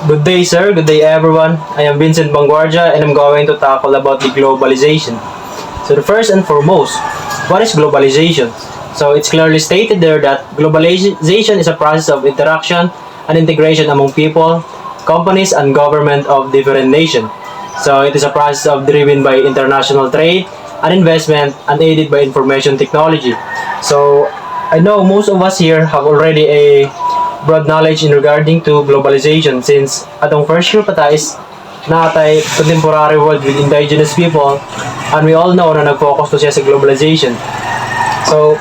Good day, sir. Good day, everyone. I am Vincent Banguardia, and I'm going to tackle about the globalization. So, the first and foremost, what is globalization? So, it's clearly stated there that globalization is a process of interaction and integration among people, companies, and government of different nations. So, it is a process of driven by international trade and investment and aided by information technology. So, I know most of us here have already a broad knowledge in regarding to globalization since atong first year pa tayo is natay contemporary world with indigenous people and we all know na nag-focus to siya sa globalization. So,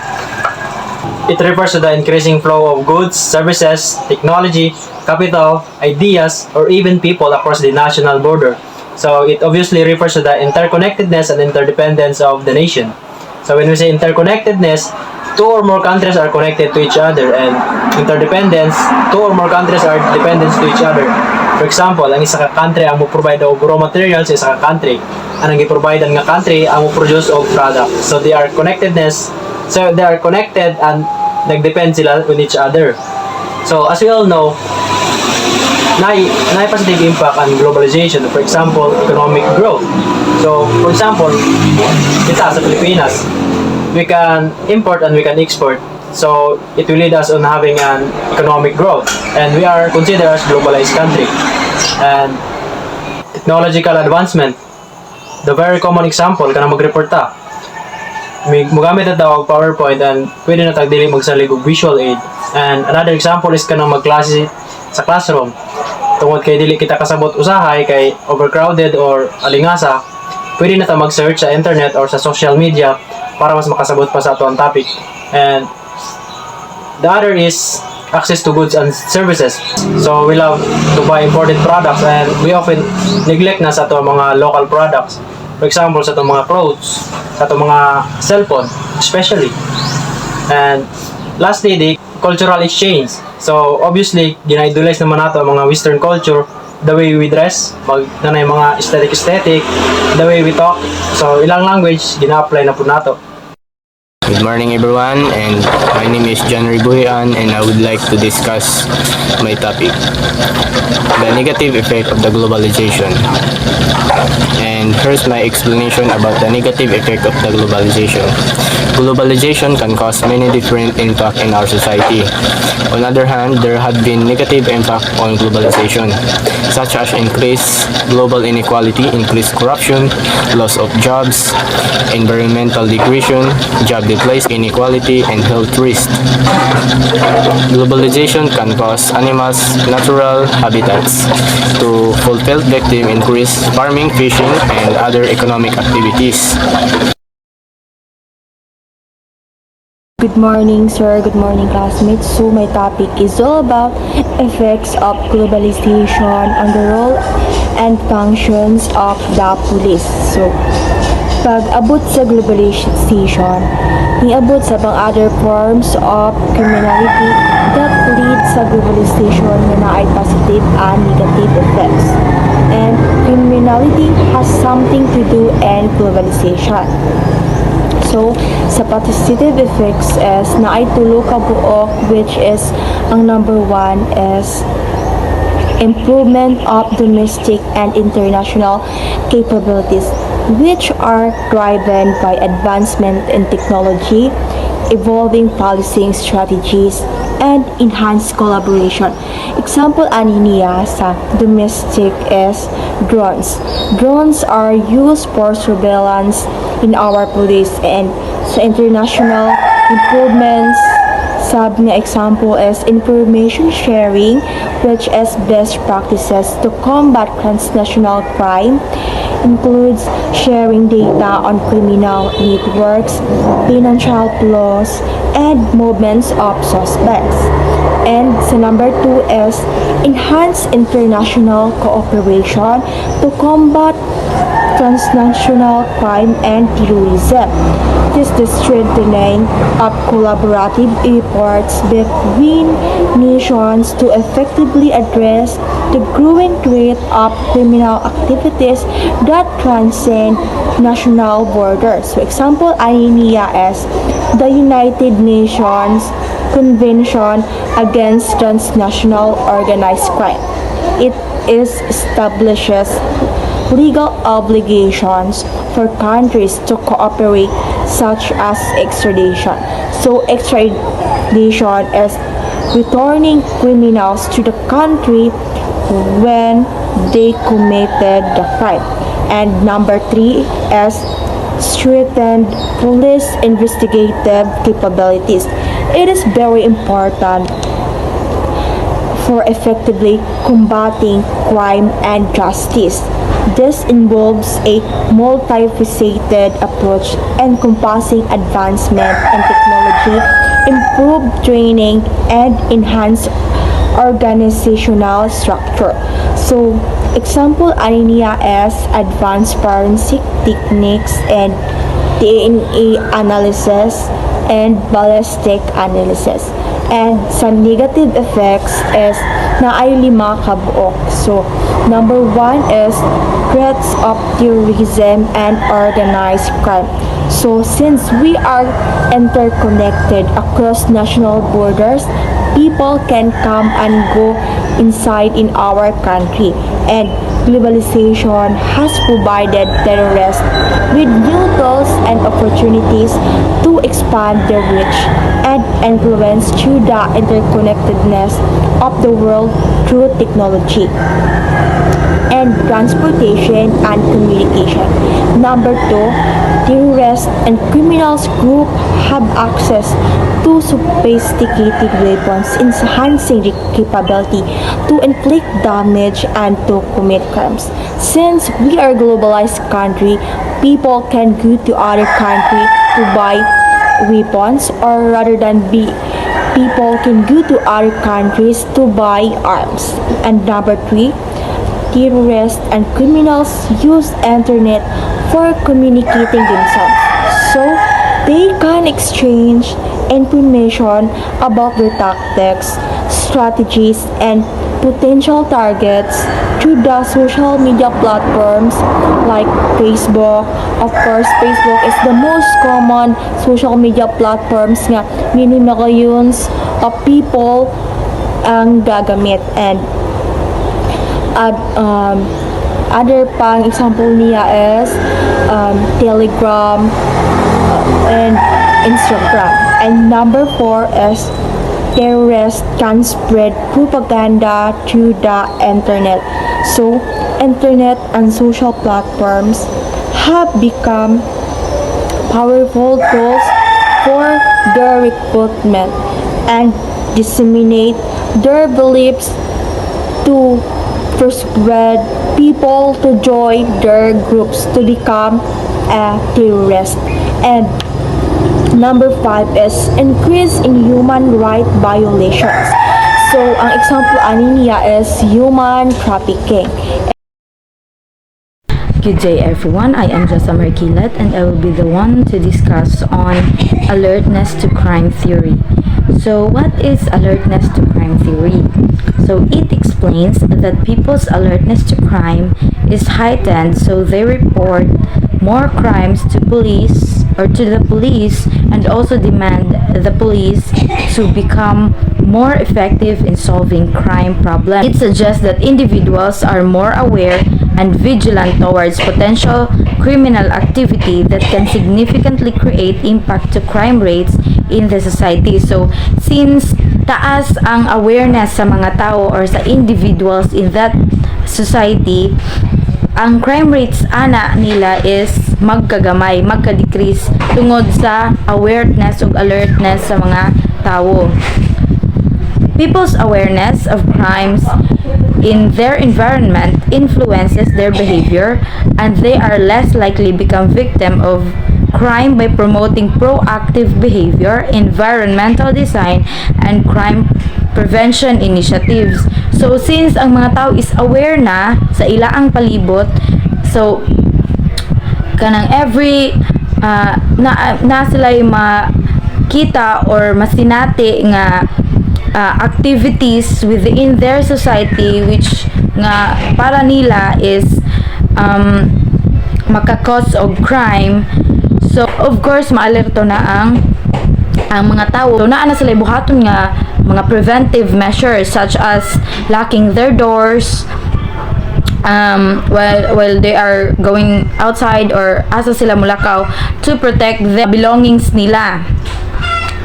it refers to the increasing flow of goods, services, technology, capital, ideas, or even people across the national border. So, it obviously refers to the interconnectedness and interdependence of the nation. So, when we say interconnectedness, two or more countries are connected to each other, and interdependence, two or more countries are dependent to each other. For example, ang isa ka country ang mo-provide og raw materials sa isa ka country. Ang gi-provide nga country ang mo-produce og product. So they are connected and nag-depend sila on each other. So as we all know, na positive impact on globalization. For example, economic growth. So for example, kita sa Pilipinas, we can import and we can export. So it will lead us on having an economic growth, and we are considered as globalized country. And technological advancement, the very common example kana mag-report ta. May mogamit na tawag PowerPoint and pwede na tagdili magsalig og visual aid. And another example is kanang magklase sa classroom. Tungod kay dili kita kasabot usahay kay overcrowded or alingasa, pwede na ta mag-search sa internet or sa social media para mas makasabot pa sa ato ang topic. And the other is access to goods and services. So we love to buy imported products and we often neglect na sa ato mga local products. For example, sa ato mga clothes, sa ato mga cellphone, especially. And lastly, the cultural exchange. So obviously, gina-idolize naman nato ang mga Western culture, the way we dress, nanay mga aesthetic, the way we talk. So ilang language gina-apply na po nato. Good morning everyone, and my name is John Ribuyan, and I would like to discuss my topic, the negative effect of the globalization. And here's my explanation about the negative effect of the globalization. Globalization can cause many different impacts in our society. On the other hand, there have been negative impact on globalization, such as increased global inequality, increased corruption, loss of jobs, environmental degradation, job displacement, inequality, and health risk. Globalization can cause animals' natural habitats to fulfill victim increase farming, fishing, and other economic activities. Good morning, sir. Good morning, classmates. So, my topic is all about effects of globalization on the role and functions of the police. So, pag-abot sa globalization, niabot sa pang other forms of criminality that lead sa globalization na naay positive and negative effects. And criminality has something to do in globalization. So, sa positive effects is naay tulo ka buok, which is ang number one is improvement of domestic and international capabilities, which are driven by advancement in technology, evolving policing strategies, and enhanced collaboration. Example ani niya sa domestic is drones. Drones are used for surveillance in our police, and sa international improvements, sab nga example is information sharing, which is best practices to combat transnational crime, includes sharing data on criminal networks, financial flows, and movements of suspects. And sa number 2 is enhance international cooperation to combat transnational crime and terrorism. It is the strengthening of collaborative efforts between nations to effectively address the growing threat of criminal activities that transcend national borders. For example, INEA is the United Nations Convention Against Transnational Organized Crime. It is establishes legal obligations for countries to cooperate, such as extradition. So extradition is returning criminals to the country when they committed the crime. And number three is strengthened police investigative capabilities. It is very important for effectively combating crime and justice. This involves a multifaceted approach encompassing advancement in technology, improved training, and enhanced organizational structure. So, example niya is advanced forensic techniques and DNA analysis and ballistic analysis. And sa negative effects is na ay 5 kabuok. So, number 1 is threats of terrorism and organized crime. So, since we are interconnected across national borders, people can come and go inside in our country. And globalization has provided terrorists with new tools and opportunities to expand their reach and influence through the interconnectedness of the world through technology and transportation and communication. Number 2, terrorists and criminals group have access to sophisticated weapons, enhancing the capability to inflict damage and to commit crimes. Since we are a globalized country, people can go to other country to buy weapons, or rather than be people can go to other countries to buy arms. And number 3, terrorists and criminals use internet for communicating themselves. So they can exchange information about their tactics, strategies, and potential targets through the social media platforms like Facebook. Of course, Facebook is the most common social media platforms nga millions of people ang gagamit. And other pang example niya is Telegram and Instagram. And number 4 is terrorists can spread propaganda through the internet. So, internet and social platforms have become powerful tools for their recruitment and disseminate their beliefs to persuade people to join their groups to become a terrorist. And number 5 is increase in human right violations. So, ang example ani niya is human trafficking. Good day everyone, I am Josa Marquilat and I will be the one to discuss on alertness to crime theory. So what is alertness to crime theory? So it explains that people's alertness to crime is heightened, so they report more crimes to police or to the police and also demand the police to become more effective in solving crime problems. It suggests that individuals are more aware and vigilant towards potential criminal activity that can significantly create impact to crime rates in the society. So, since taas ang awareness sa mga tao or sa individuals in that society, ang crime rates ana nila is magkagamay, magka-decrease tungod sa awareness ug alertness sa mga tao. People's awareness of crimes in their environment influences their behavior, and they are less likely become victim of crime by promoting proactive behavior, environmental design, and crime prevention initiatives. So since ang mga tao is aware na sa ilaang palibot, so kanang every na sila makita or masinati nga activities within their society which nga para nila is maka-cause of crime. So of course maalerto na ang mga tao. So naa na sila buhaton nga mga preventive measures such as locking their doors while they are going outside or asa sila mulakaw to protect the belongings nila.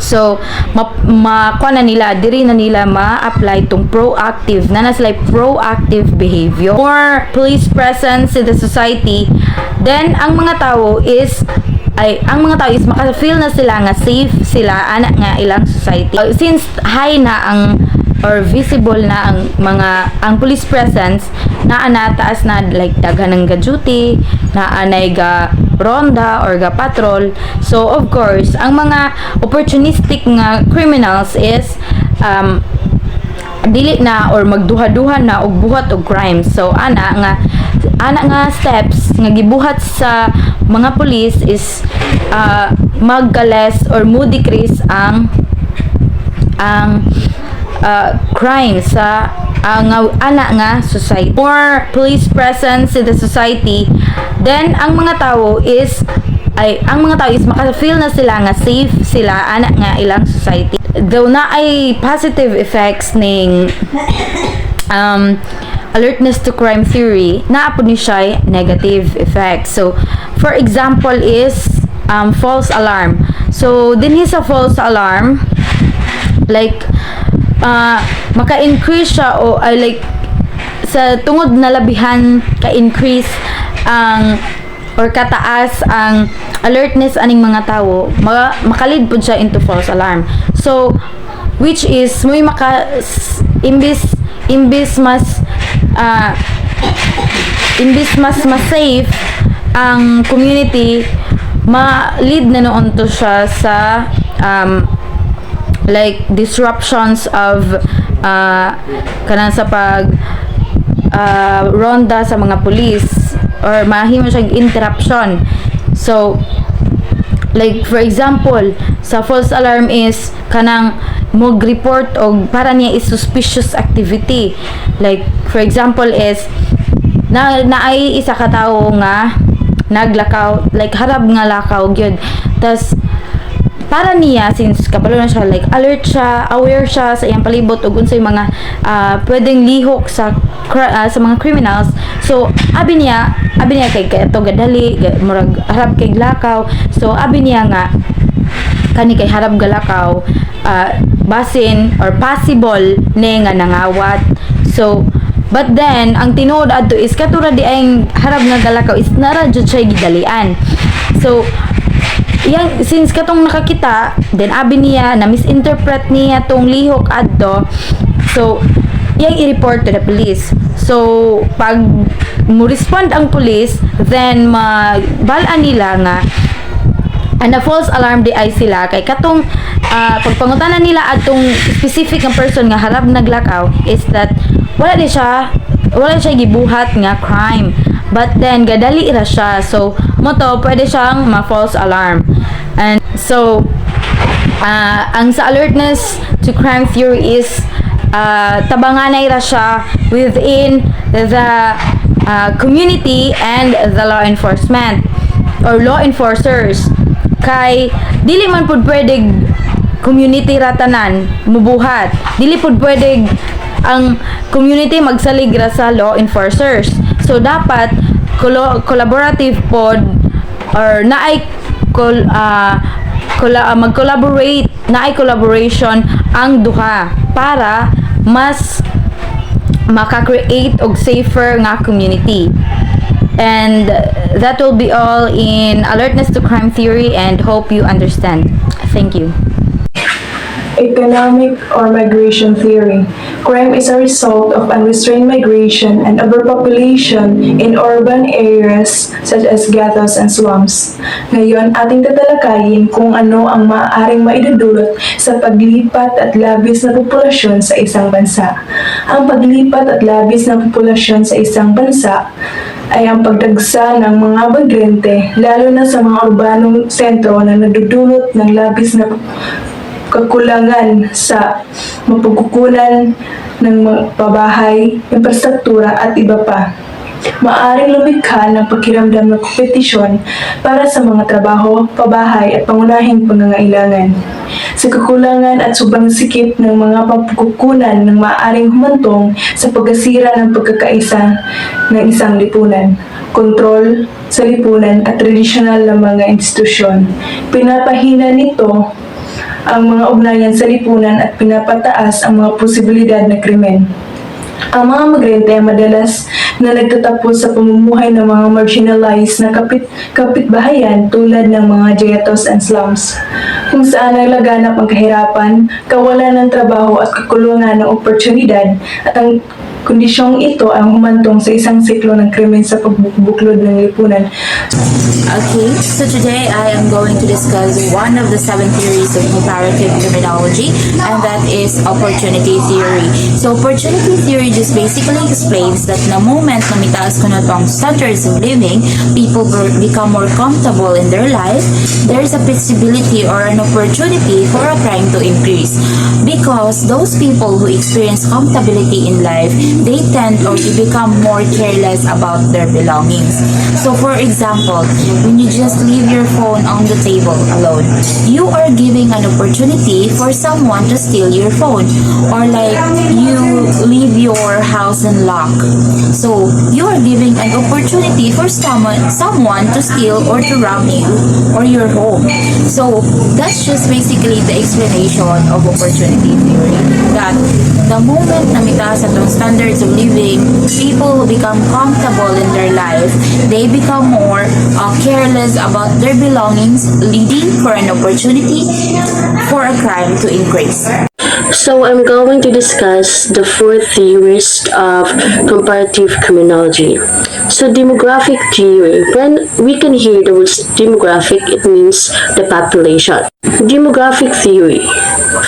So, makuha na nila, diri na nila ma-apply tong proactive, na sila proactive behavior. More police presence in the society, then ang mga tao is maka-feel na sila nga safe sila ana nga ilang society. Since high na ang or visible na ang police presence na taas na, like daghan ng duty na anay ga ronda or ga patrol. So of course ang mga opportunistic nga criminals is dili na or magduha-duha na og buhat og crimes. So ana nga steps nga gibuhat sa mga police is magka-less or mo decrease ang crime sa ana nga society. More police presence in the society, then ang mga tao is maka-feel na sila nga safe sila ana nga ilang society. Though na ay positive effects ning alertness to crime theory, naapod ni siya negative effects. So for example is false alarm. So dinhi sa false alarm, like maka-increase siya o like sa tungod na labihan ka-increase ang or kataas ang alertness aning mga tao, makalid pud siya into false alarm. So which is muy imbis mas safe ang community, ma-lead na noon to siya sa like disruptions of kanang sa pag ronda sa mga police or mahimo siyang interruption. So like for example sa false alarm is kanang mag-report og para niya is suspicious activity. Like for example is naay isa ka tawo nga naglakaw, like harap nga lakaw gyud, tas para niya, since kabalo na siya, like alert siya, aware siya sa iyang palibot ug unsay mga pwedeng lihok sa mga criminals. So abi niya kay kato gadali murag harap kay lakaw. So abi niya nga kani kay harap galakaw basin or possible ne nga nangawat. So but then ang tinuod adto is katura di ay harap nga galakaw is nara jud siya gidalian. So since katong nakakita, then abi niya na misinterpret niya tong lihok adto. So iyang i-report to the police. So pag mo respond ang police, then mabalaan nila nga na false alarm di ay sila kay katong pagpangutanan nila atong specific nga person nga harap naglakaw is that wala siya gibuhat nga crime, but then gadali ra siya. So moto pwede siyang ma-false alarm. And so ang sa alertness to crime theory is tabanganay ra siya within the community and the law enforcement or law enforcers. Kay dili man pud pwede community ratanan mubuhat, dili pud pwede ang community magsalig ra sa law enforcers. So dapat collaborative pod or naay mag-collaborate, naay collaboration ang duha para mas maka-create og safer nga community. And that will be all in alertness to crime theory, and hope you understand. Thank you. Economic or migration theory. Crime is a result of unrestrained migration and overpopulation in urban areas such as ghettos and slums. Ngayon, ating tatalakayin kung ano ang maaaring maidudulot sa paglipat at labis na populasyon sa isang bansa. Ang paglipat at labis na populasyon sa isang bansa ay ang pagdagsa ng mga migrante, lalo na sa mga urbanong sentro na nadudulot ng labis na kakulangan sa mapagkukunan ng pabahay, infrastruktura at iba pa. Maaring lumikha ng pakiramdam ng kompetisyon para sa mga trabaho, pabahay at pangunahing pangangailangan. Sa kakulangan at sobrang sikip ng mga pagkukunan ng maaaring humantong sa pagkasira ng pagkakaisa ng isang lipunan, kontrol sa lipunan at tradisyonal na mga institusyon. Pinapahina nito ang mga ugnayan sa lipunan at pinapataas ang mga posibilidad na krimen. Ang mga migrante ay madalas na nagtatapos sa pamumuhay ng mga marginalized na kapitbahayan tulad ng mga ghettos and slums, kung saan naglaganap ang kahirapan, kawalan ng trabaho at kakulangan ng oportunidad, at ang kondisyong ito ang humantong sa isang siklo ng krimen sa pagbuklod ng lipunan. Okay, so today I am going to discuss one of the 7 theories of comparative criminology, and that is opportunity theory. So opportunity theory just basically explains that the moment na mitaas ko na tong standards of living, people become more comfortable in their life, there is a possibility or an opportunity for a crime to increase. Because those people who experience comfortability in life, they tend or to become more careless about their belongings. So for example, when you just leave your phone on the table alone, you are giving an opportunity for someone to steal your phone, or like you leave your house unlocked. So you are giving an opportunity for someone to steal or to rob you or your home. So that's just basically the explanation of opportunity theory. That the moment na mitaas atong standards of living, people who become comfortable in their life, they become more careless about their belongings, leading for an opportunity for a crime to increase. So I'm going to discuss the 4 theories of comparative criminology. So demographic theory. When we can hear the word demographic, it means the population. Demographic theory.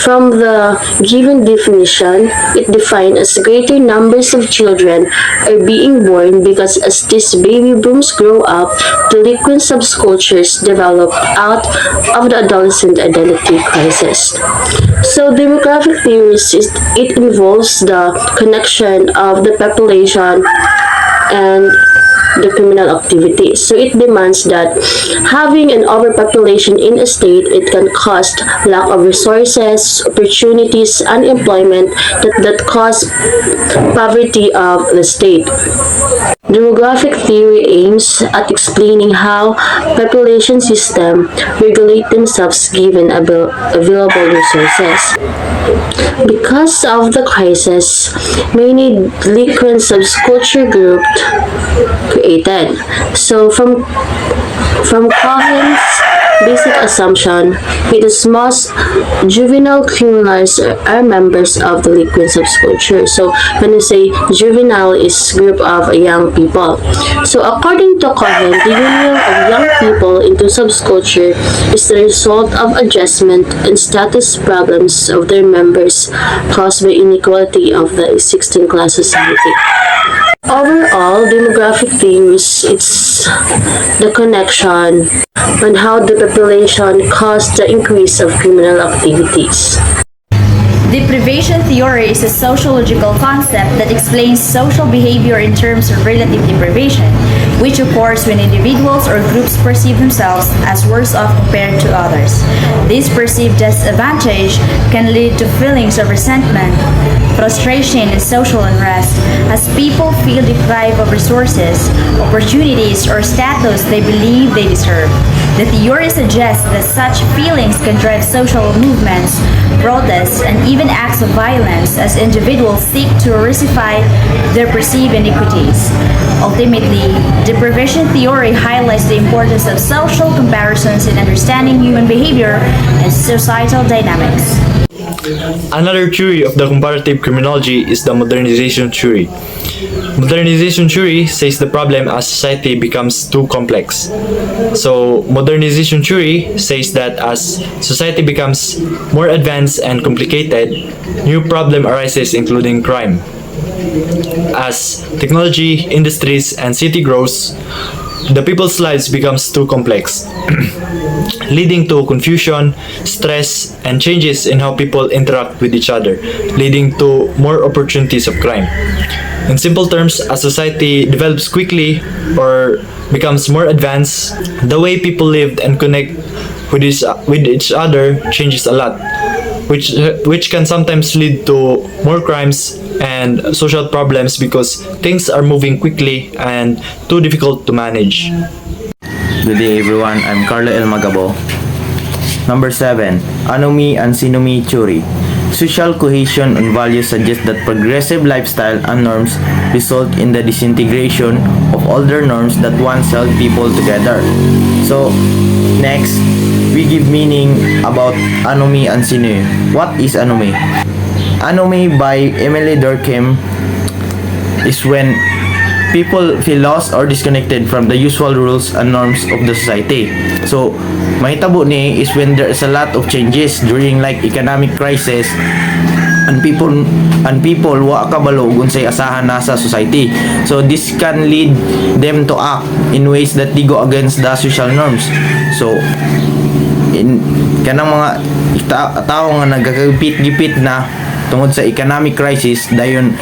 From the given definition, it defined as greater numbers of children are being born because as these baby booms grow up, delinquent subcultures develop out of the adolescent identity crisis. So demographic theories, it involves the connection of the population and the criminal activity. So it demands that having an overpopulation in a state, it can cause lack of resources, opportunities, unemployment that cause poverty of the state. Demographic theory aims at explaining how population systems regulate themselves given available resources. Because of the crisis, many delinquent subculture groups created. So from Cohen's basic assumption, it is most juvenile criminals are members of the delinquent subculture. So when you say juvenile is group of young people. So according to Cohen, the union of young people into subculture is the result of adjustment and status problems of their members caused by inequality of the existing class society. Overall, demographic theories, it's the connection on how the population caused the increase of criminal activities. Deprivation theory is a sociological concept that explains social behavior in terms of relative deprivation, which occurs when individuals or groups perceive themselves as worse off compared to others. This perceived disadvantage can lead to feelings of resentment, frustration, and social unrest as people feel deprived of resources, opportunities, or status they believe they deserve. The theory suggests that such feelings can drive social movements, protests, and even acts of violence as individuals seek to rectify their perceived iniquities. Ultimately, deprivation theory highlights the importance of social comparisons in understanding human behavior and societal dynamics. Another theory of the comparative criminology is the modernization theory. Modernization theory says the problem as society becomes too complex. So, modernization theory says that as society becomes more advanced and complicated, new problem arises including crime. As technology, industries, and city grows, the people's lives becomes too complex, leading to confusion, stress, and changes in how people interact with each other, leading to more opportunities of crime. In simple terms, as society develops quickly or becomes more advanced, the way people live and connect with each other changes a lot, which can sometimes lead to more crimes and social problems because things are moving quickly and too difficult to manage. Good day everyone, I'm Carlo El Magabo. Number 7. Anomy and Sinomy Theory. Social cohesion and values suggest that progressive lifestyle and norms result in the disintegration of older norms that once held people together. So, next, we give meaning about anomy and sinomy. What is anomy? Anomy by Emily Durkheim is when people feel lost or disconnected from the usual rules and norms of the society. So, mahitabo ni is when there is a lot of changes during like economic crisis and people wa kabalo ug unsay asahan na sa society. So, this can lead them to act in ways that they go against the social norms. So, in kanang mga tao nga nagagipit-gipit na tungod sa economic crisis dayon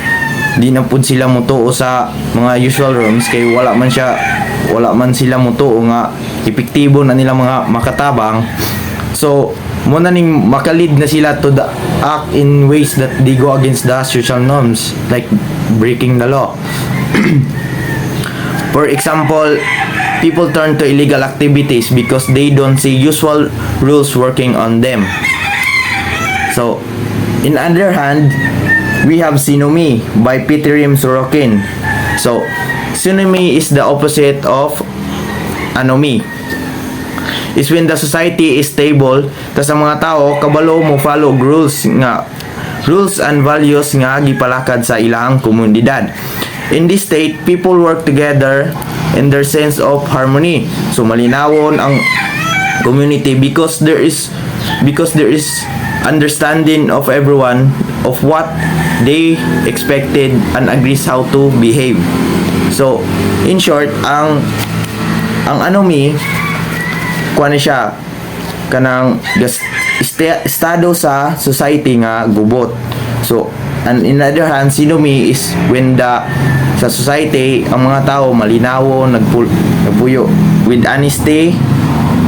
di na pud sila mutuo sa mga usual norms kay wala man sila mutuo nga epektibo na nila mga makatabang. So mo na ning makalid na sila to the act in ways that they go against the social norms like breaking the law. For example, people turn to illegal activities because they don't see usual rules working on them. So in other hand, we have sinomy by Pitirim Sorokin. So, sinomy is the opposite of anomy. Is when the society is stable, tas ang mga tao kabalo mo follow rules and values nga gipalakad sa ilang komunidad. In this state, people work together in their sense of harmony. So malinawon ang community because there is understanding of everyone of what they expected and agrees how to behave. So, in short, ang anomy kuan siya kanang estado sa society nga gubot. So, and in other hand, sinomy is when sa society ang mga tao malinawo, nagpuyo with honesty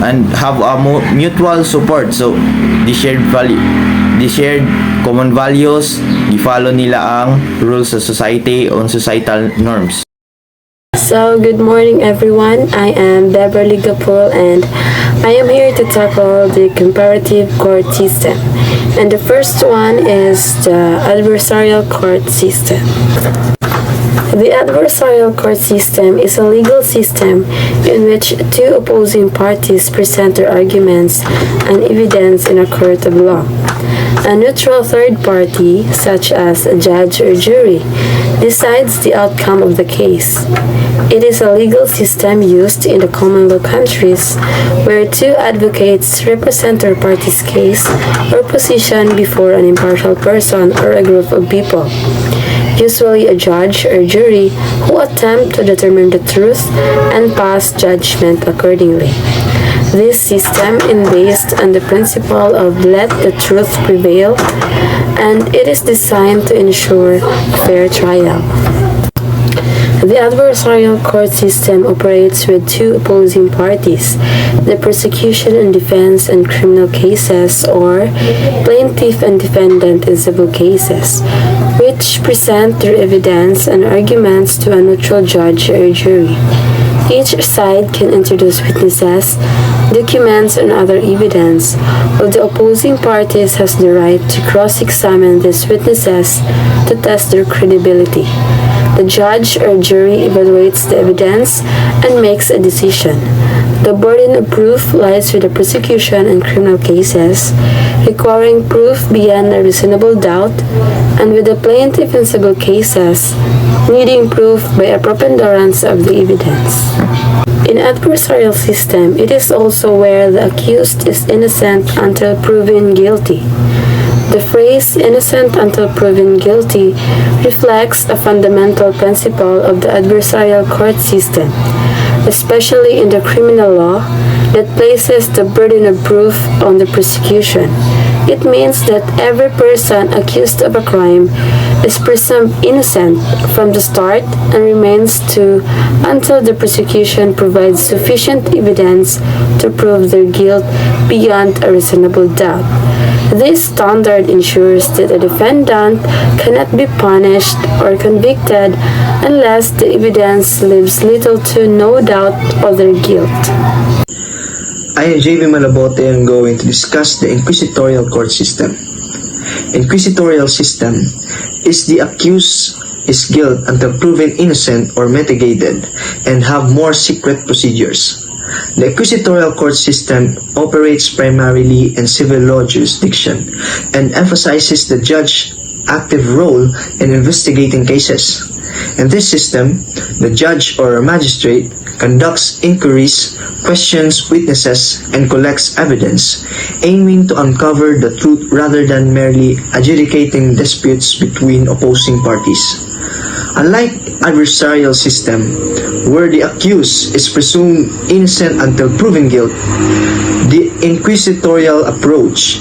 and have a mutual support. So, the shared common values, i-follow nila ang rules sa society on societal norms. So, good morning everyone. I am Beverly Gapul and I am here to tackle the comparative court system. And the first one is the adversarial court system. The adversarial court system is a legal system in which two opposing parties present their arguments and evidence in a court of law. A neutral third party, such as a judge or jury, decides the outcome of the case. It is a legal system used in the common law countries where two advocates represent their party's case or position before an impartial person or a group of people, usually a judge or jury, who attempt to determine the truth and pass judgment accordingly. This system is based on the principle of let the truth prevail, and it is designed to ensure fair trial. The adversarial court system operates with two opposing parties, the prosecution and defense in criminal cases or plaintiff and defendant in civil cases, which present their evidence and arguments to a neutral judge or jury. Each side can introduce witnesses, documents, and other evidence, while the opposing parties has the right to cross-examine these witnesses to test their credibility. The judge or jury evaluates the evidence and makes a decision. The burden of proof lies with the prosecution in criminal cases, requiring proof beyond a reasonable doubt, and with the plaintiff in civil cases, needing proof by a preponderance of the evidence. In adversarial system, it is also where the accused is innocent until proven guilty. The phrase innocent until proven guilty reflects a fundamental principle of the adversarial court system. especially in the criminal law, that places the burden of proof on the prosecution. It means that every person accused of a crime is presumed innocent from the start and remains to until the prosecution provides sufficient evidence to prove their guilt beyond a reasonable doubt. This standard ensures that a defendant cannot be punished or convicted unless the evidence leaves little to no doubt of their guilt. I am JV Malabote and I'm going to discuss the inquisitorial court system. Inquisitorial system is the accused is guilt until proven innocent or mitigated and have more secret procedures. The inquisitorial court system operates primarily in civil law jurisdiction and emphasizes the judge's active role in investigating cases. In this system, the judge or a magistrate conducts inquiries, questions witnesses, and collects evidence, aiming to uncover the truth rather than merely adjudicating disputes between opposing parties. Unlike adversarial system, where the accused is presumed innocent until proven guilt, the inquisitorial approach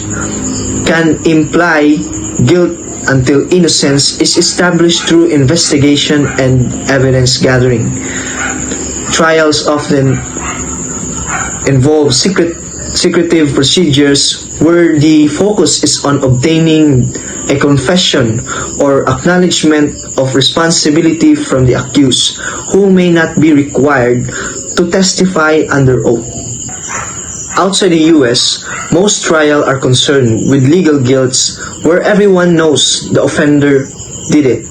can imply guilt until innocence is established through investigation and evidence gathering. Trials often involve secretive procedures where the focus is on obtaining a confession or acknowledgement of responsibility from the accused, who may not be required to testify under oath. Outside the US, most trials are concerned with legal guilts where everyone knows the offender did it,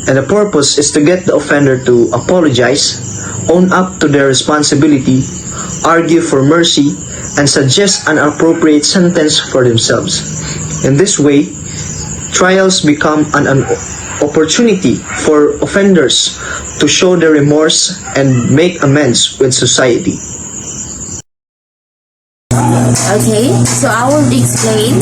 and the purpose is to get the offender to apologize, own up to their responsibility, argue for mercy, and suggest an appropriate sentence for themselves. In this way, trials become an opportunity for offenders to show their remorse and make amends with society. Okay, so I will explain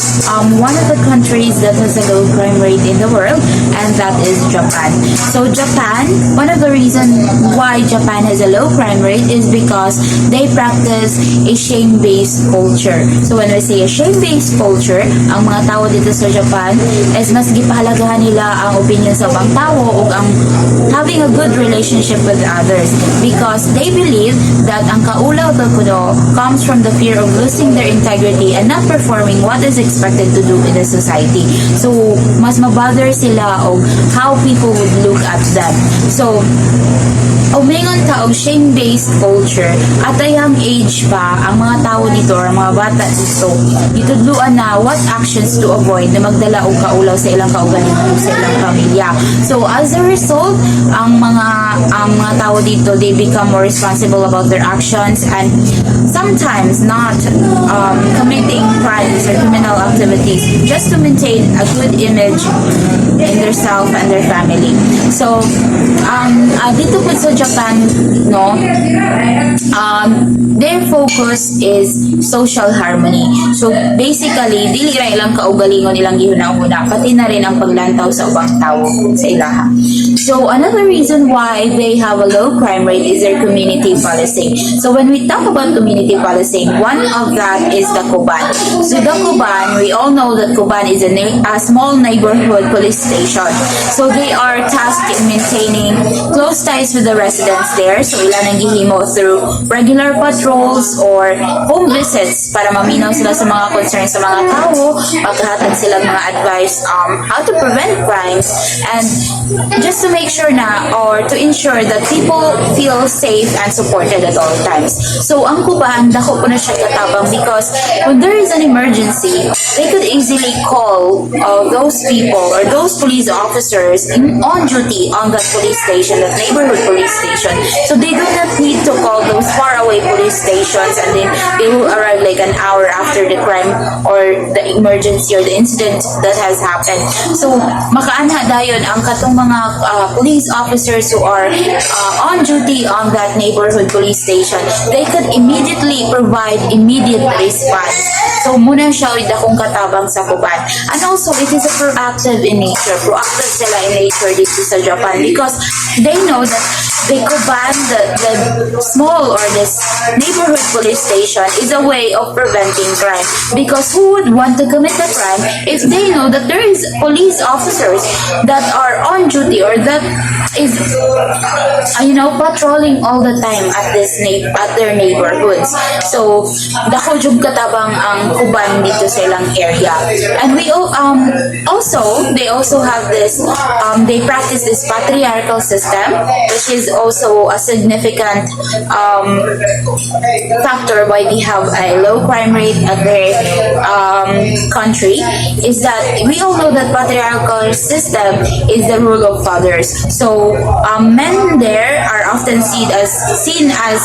one of the countries that has a low crime rate in the world, and that is Japan. So Japan, one of the reasons why Japan has a low crime rate is because they practice a shame-based culture. So when we say a shame-based culture, ang mga tao dito sa Japan is mas gipahalagahan nila ang opinion sa ibang tao o ang having a good relationship with others, because they believe that ang kaulaw to kuno comes from the fear of losing their integrity and not performing what is expected to do in the society. So, mas mabother sila o how people would look at them. So, umingon ka og shame-based culture at a young age pa ang mga tao dito or mga bata dito itudluan na what actions to avoid na magdala og kaulaw sa ilang kaugalingon sa ilang pamilya. So as a result, ang mga tao dito, they become more responsible about their actions and sometimes not committing crimes or criminal activities just to maintain a good image in their self and their family. So dito po sa Japan, no, their focus is social harmony. So basically, dili ra ilang kaugalingon ilang gihuna-huna, pati na rin ang paglantaw sa ubang tao sa ilaha. So another reason why they have a low crime rate is their community policing. So when we talk about community policing, one of that is the Kuban. So the Kuban, we all know that Kuban is a small neighborhood police station. So they are tasked in maintaining close ties with the residents there. So ilan ang gihimo through regular patrols or home visits para maminaw sila sa mga concerns sa mga tao, paghahatag sila mga advice how to prevent crimes, and just to make sure na or to ensure that people feel safe and supported at all times. So ang Kuban, dako po na siya katabang because when there is an emergency, they could easily call those people or those police officers on duty on that police station, that neighborhood police station. So they do not need to call those far away faraway police stations, and then they will arrive like an hour after the crime or the emergency or the incident that has happened. So makaanha dayon ang katong mga police officers who are on duty on that neighborhood police station. They could immediately provide immediate response. So muna siya with akong katabang sa kuban. And also it is a proactive in nature. Proactive sila in nature dito sa Japan because they know that the kuban, the small or this neighborhood police station is a way of preventing crime. Because who would want to commit a crime if they know that there is police officers that are on duty or that is patrolling all the time at their neighborhoods. So dako jud katabang ang kuban dito sa ilang area. And we they also have this they practice this patriarchal system, which is also a significant factor why they have a low crime rate at their country, is that we all know that patriarchal system is the rule of fathers. So men there are often seen as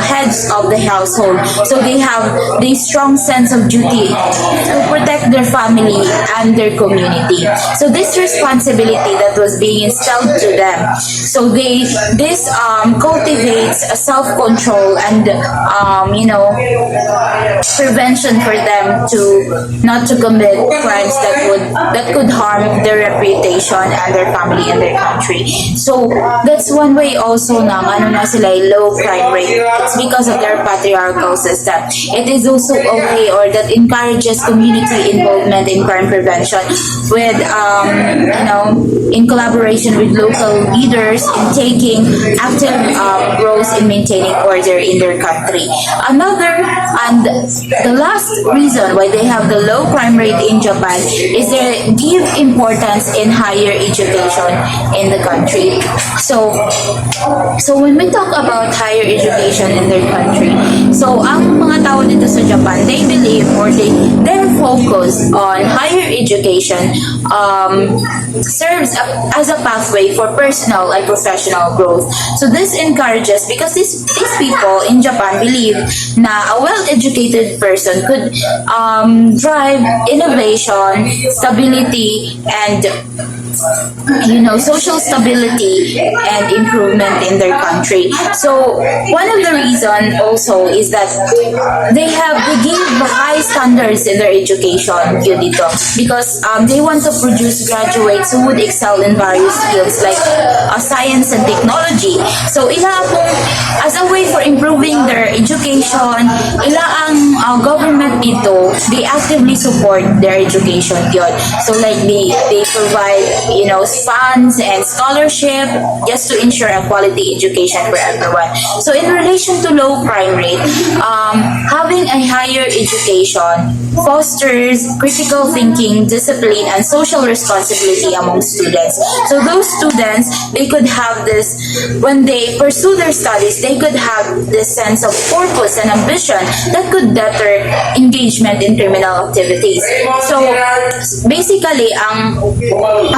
heads of the household. So they have this strong sense of duty to protect their family and their community. So this responsibility that was being instilled to them. So this cultivates a self-control and prevention for them to not to commit crimes that could harm their reputation and their family and their country. So that's one way also na sila low crime rate. It's because of their patriarchal system. It is also a way or that encourages community involvement in crime prevention with in collaboration with local leaders in taking active roles in maintaining order in their country. The last reason why they have the low crime rate in Japan is they give importance in higher education in the country. So when we talk about higher education in their country, so ang mga tao dito sa Japan, they believe or their focus on higher education serves as a pathway for personal and professional growth. So this encourages, because these people in Japan believe na a well-educated person could drive innovation, stability, and social stability and improvement in their country. So one of the reasons also is that they give high standards in their education dito, because they want to produce graduates who would excel in various fields like science and technology. So as a way for improving their education, ang government dito, they actively support their education yun. So like they provide funds and scholarship just to ensure a quality education for everyone. So in relation to low crime rate, having a higher education fosters critical thinking, discipline, and social responsibility among students. So those students, they could have this, when they pursue their studies, they could have this sense of purpose and ambition that could deter engagement in criminal activities. So basically, ang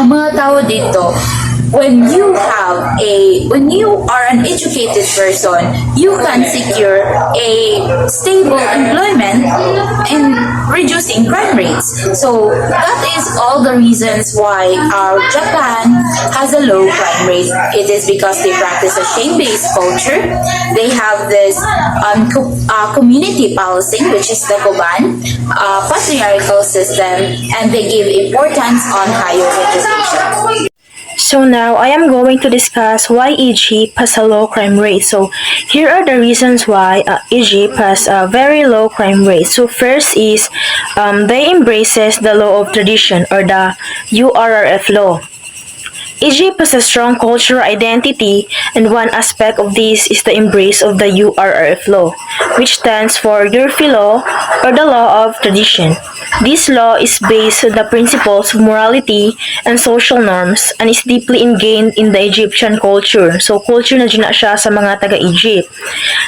mga tao dito, when you are an educated person, you can secure a stable employment in reducing crime rates. So that is all the reasons why Japan has a low crime rate. It is because they practice a shame-based culture. They have this community policing, which is the Koban, patriarchal system, and they give importance on higher education. So now I am going to discuss why Egypt has a low crime rate. So here are the reasons why Egypt has a very low crime rate. So first is they embraces the law of tradition, or the URRF law. Egypt has a strong cultural identity, and one aspect of this is the embrace of the URRF law, which stands for Urfi law, or the law of tradition. This law is based on the principles of morality and social norms, and is deeply ingrained in the Egyptian culture. So culture na dyan na siya sa mga taga-Egypt.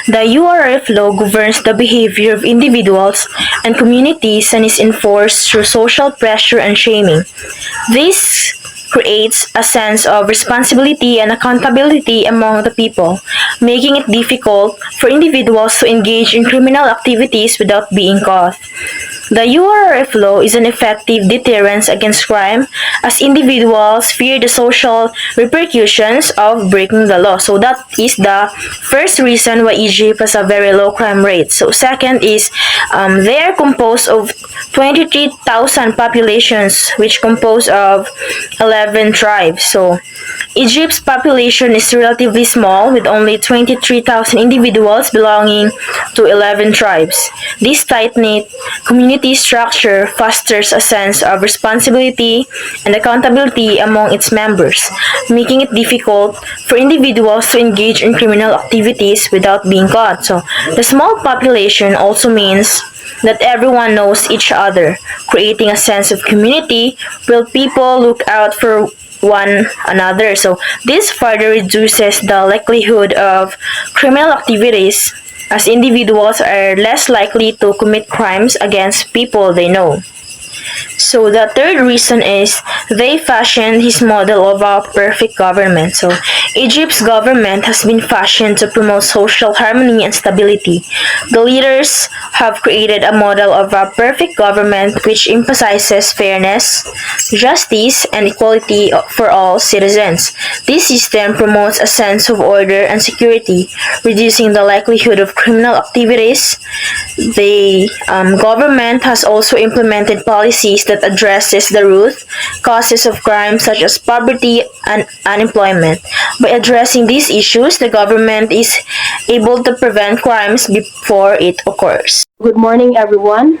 The URRF law governs the behavior of individuals and communities and is enforced through social pressure and shaming. This creates a sense of responsibility and accountability among the people, making it difficult for individuals to engage in criminal activities without being caught. The URRF law is an effective deterrent against crime as individuals fear the social repercussions of breaking the law. So that is the first reason why Egypt has a very low crime rate. So second is they are composed of 23,000 populations which compose of 11 tribes. So Egypt's population is relatively small with only 23,000 individuals belonging to 11 tribes. This tight-knit community structure fosters a sense of responsibility and accountability among its members, making it difficult for individuals to engage in criminal activities without being caught. So the small population also means that everyone knows each other, creating a sense of community where people look out for one another. So this further reduces the likelihood of criminal activities as individuals are less likely to commit crimes against people they know. So the third reason is they fashioned his model of a perfect government. So Egypt's government has been fashioned to promote social harmony and stability. The leaders have created a model of a perfect government which emphasizes fairness, justice, and equality for all citizens. This system promotes a sense of order and security, reducing the likelihood of criminal activities. The government has also implemented policies that addresses the root causes of crime such as poverty and unemployment. By addressing these issues, the government is able to prevent crimes before it occurs. Good morning, everyone.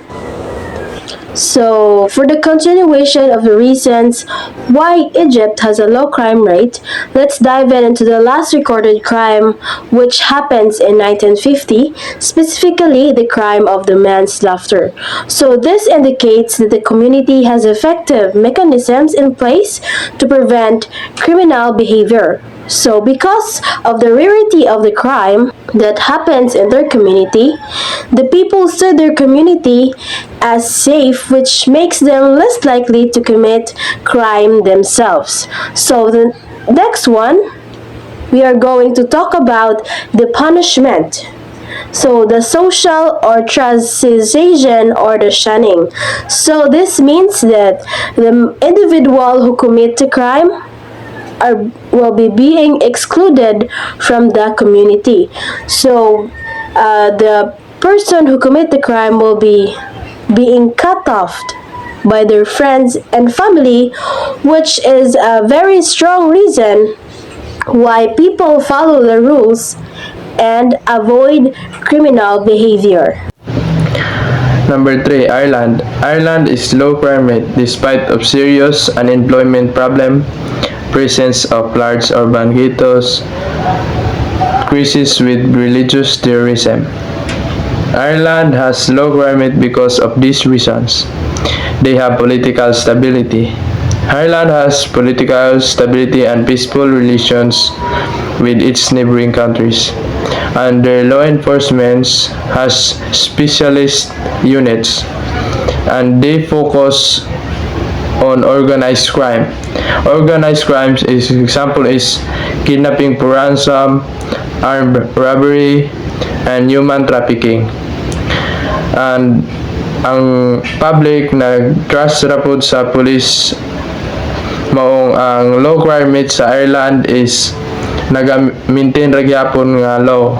So, for the continuation of the reasons why Egypt has a low crime rate, let's dive into the last recorded crime, which happens in 1950, specifically the crime of the manslaughter. So, this indicates that the community has effective mechanisms in place to prevent criminal behavior. So, because of the rarity of the crime that happens in their community, the people see their community as safe, which makes them less likely to commit crime themselves. So, the next one, we are going to talk about the punishment. So, the social ostracization or the shunning. So, this means that the individual who commit the crime will be being excluded from the community. So the person who commit the crime will be being cut off by their friends and family, which is a very strong reason why people follow the rules and avoid criminal behavior. Number 3, Ireland. Ireland is low crime rate despite of serious unemployment problem, presence of large urban ghettos, crisis with religious terrorism. Ireland has low crime rate because of these reasons. They have political stability. Ireland has political stability and peaceful relations with its neighboring countries, and their law enforcement has specialist units, and they focus on organized crime. Organized crimes example is kidnapping for ransom, armed robbery, and human trafficking. And ang public nag-trust rapod sa police maong ang low crime rate sa Ireland is naga-maintain ra gyapon nga low.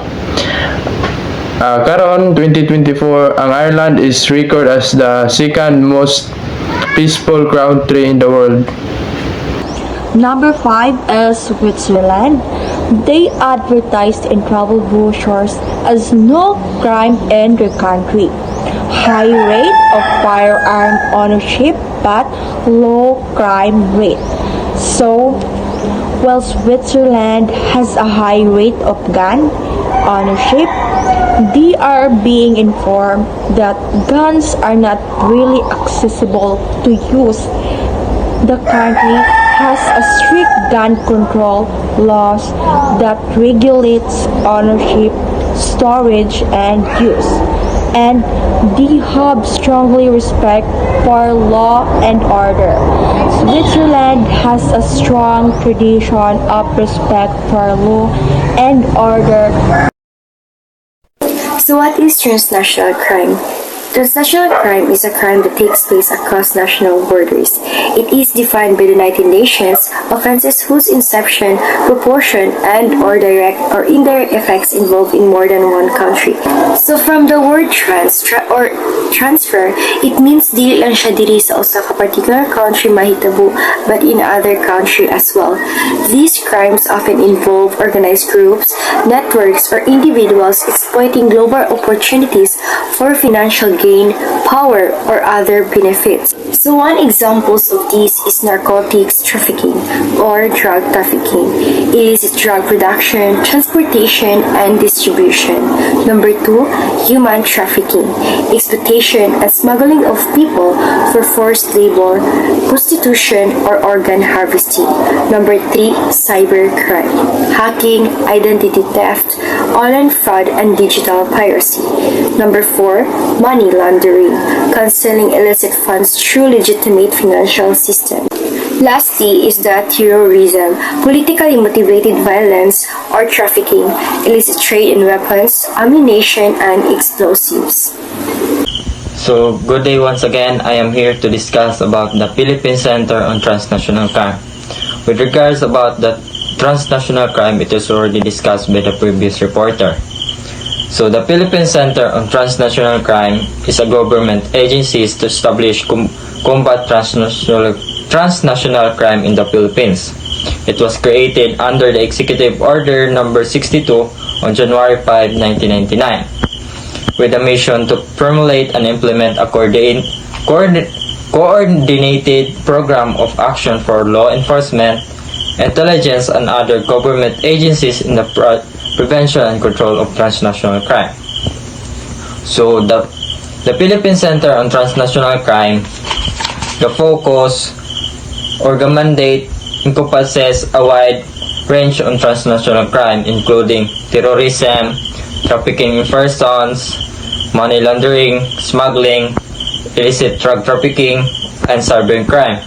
Karon 2024, ang Ireland is recorded as the second most peaceful country in the world. Number 5 is Switzerland. They advertised in travel brochures as no crime in their country. High rate of firearm ownership but low crime rate. So, while Switzerland has a high rate of gun ownership, they are being informed that guns are not really accessible to use. The country has a strict gun control laws that regulates ownership, storage, and use. and the hub strongly respect for law and order. Switzerland has a strong tradition of respect for law and order. So what is transnational crime? Transnational crime is a crime that takes place across national borders. It is defined by the United Nations offenses whose inception, proportion, and/or direct or indirect effects involve in more than one country. So from the word transfer, it means dili lang siya diri sa usa ka particular country mahitabo but in other country as well. These crimes often involve organized groups, networks, or individuals exploiting global opportunities for financial gain, power, or other benefits. So one example of this is narcotics trafficking or drug trafficking. It is drug production, transportation, and distribution. Number 2, human trafficking, exploitation and smuggling of people for forced labor, prostitution, or organ harvesting. Number 3, cybercrime, hacking, identity theft, online fraud, and digital piracy. Number 4, money laundering, concealing illicit funds through legitimate financial systems. Lastly is the terrorism, politically motivated violence or trafficking, illicit trade in weapons, ammunition, and explosives. So, good day once again. I am here to discuss about the Philippine Center on Transnational Crime. With regards about the transnational crime, it is already discussed by the previous reporter. So, the Philippine Center on Transnational Crime is a government agency to establish combat transnational crime in the Philippines. It was created under the Executive Order Number 62 on January 5, 1999, with a mission to formulate and implement a coordinated program of action for law enforcement, intelligence, and other government agencies in the prevention and control of transnational crime. So the Philippine Center on Transnational Crime, the focus or the mandate encompasses a wide range on transnational crime, including terrorism, trafficking in persons, money laundering, smuggling, illicit drug trafficking, and cybercrime.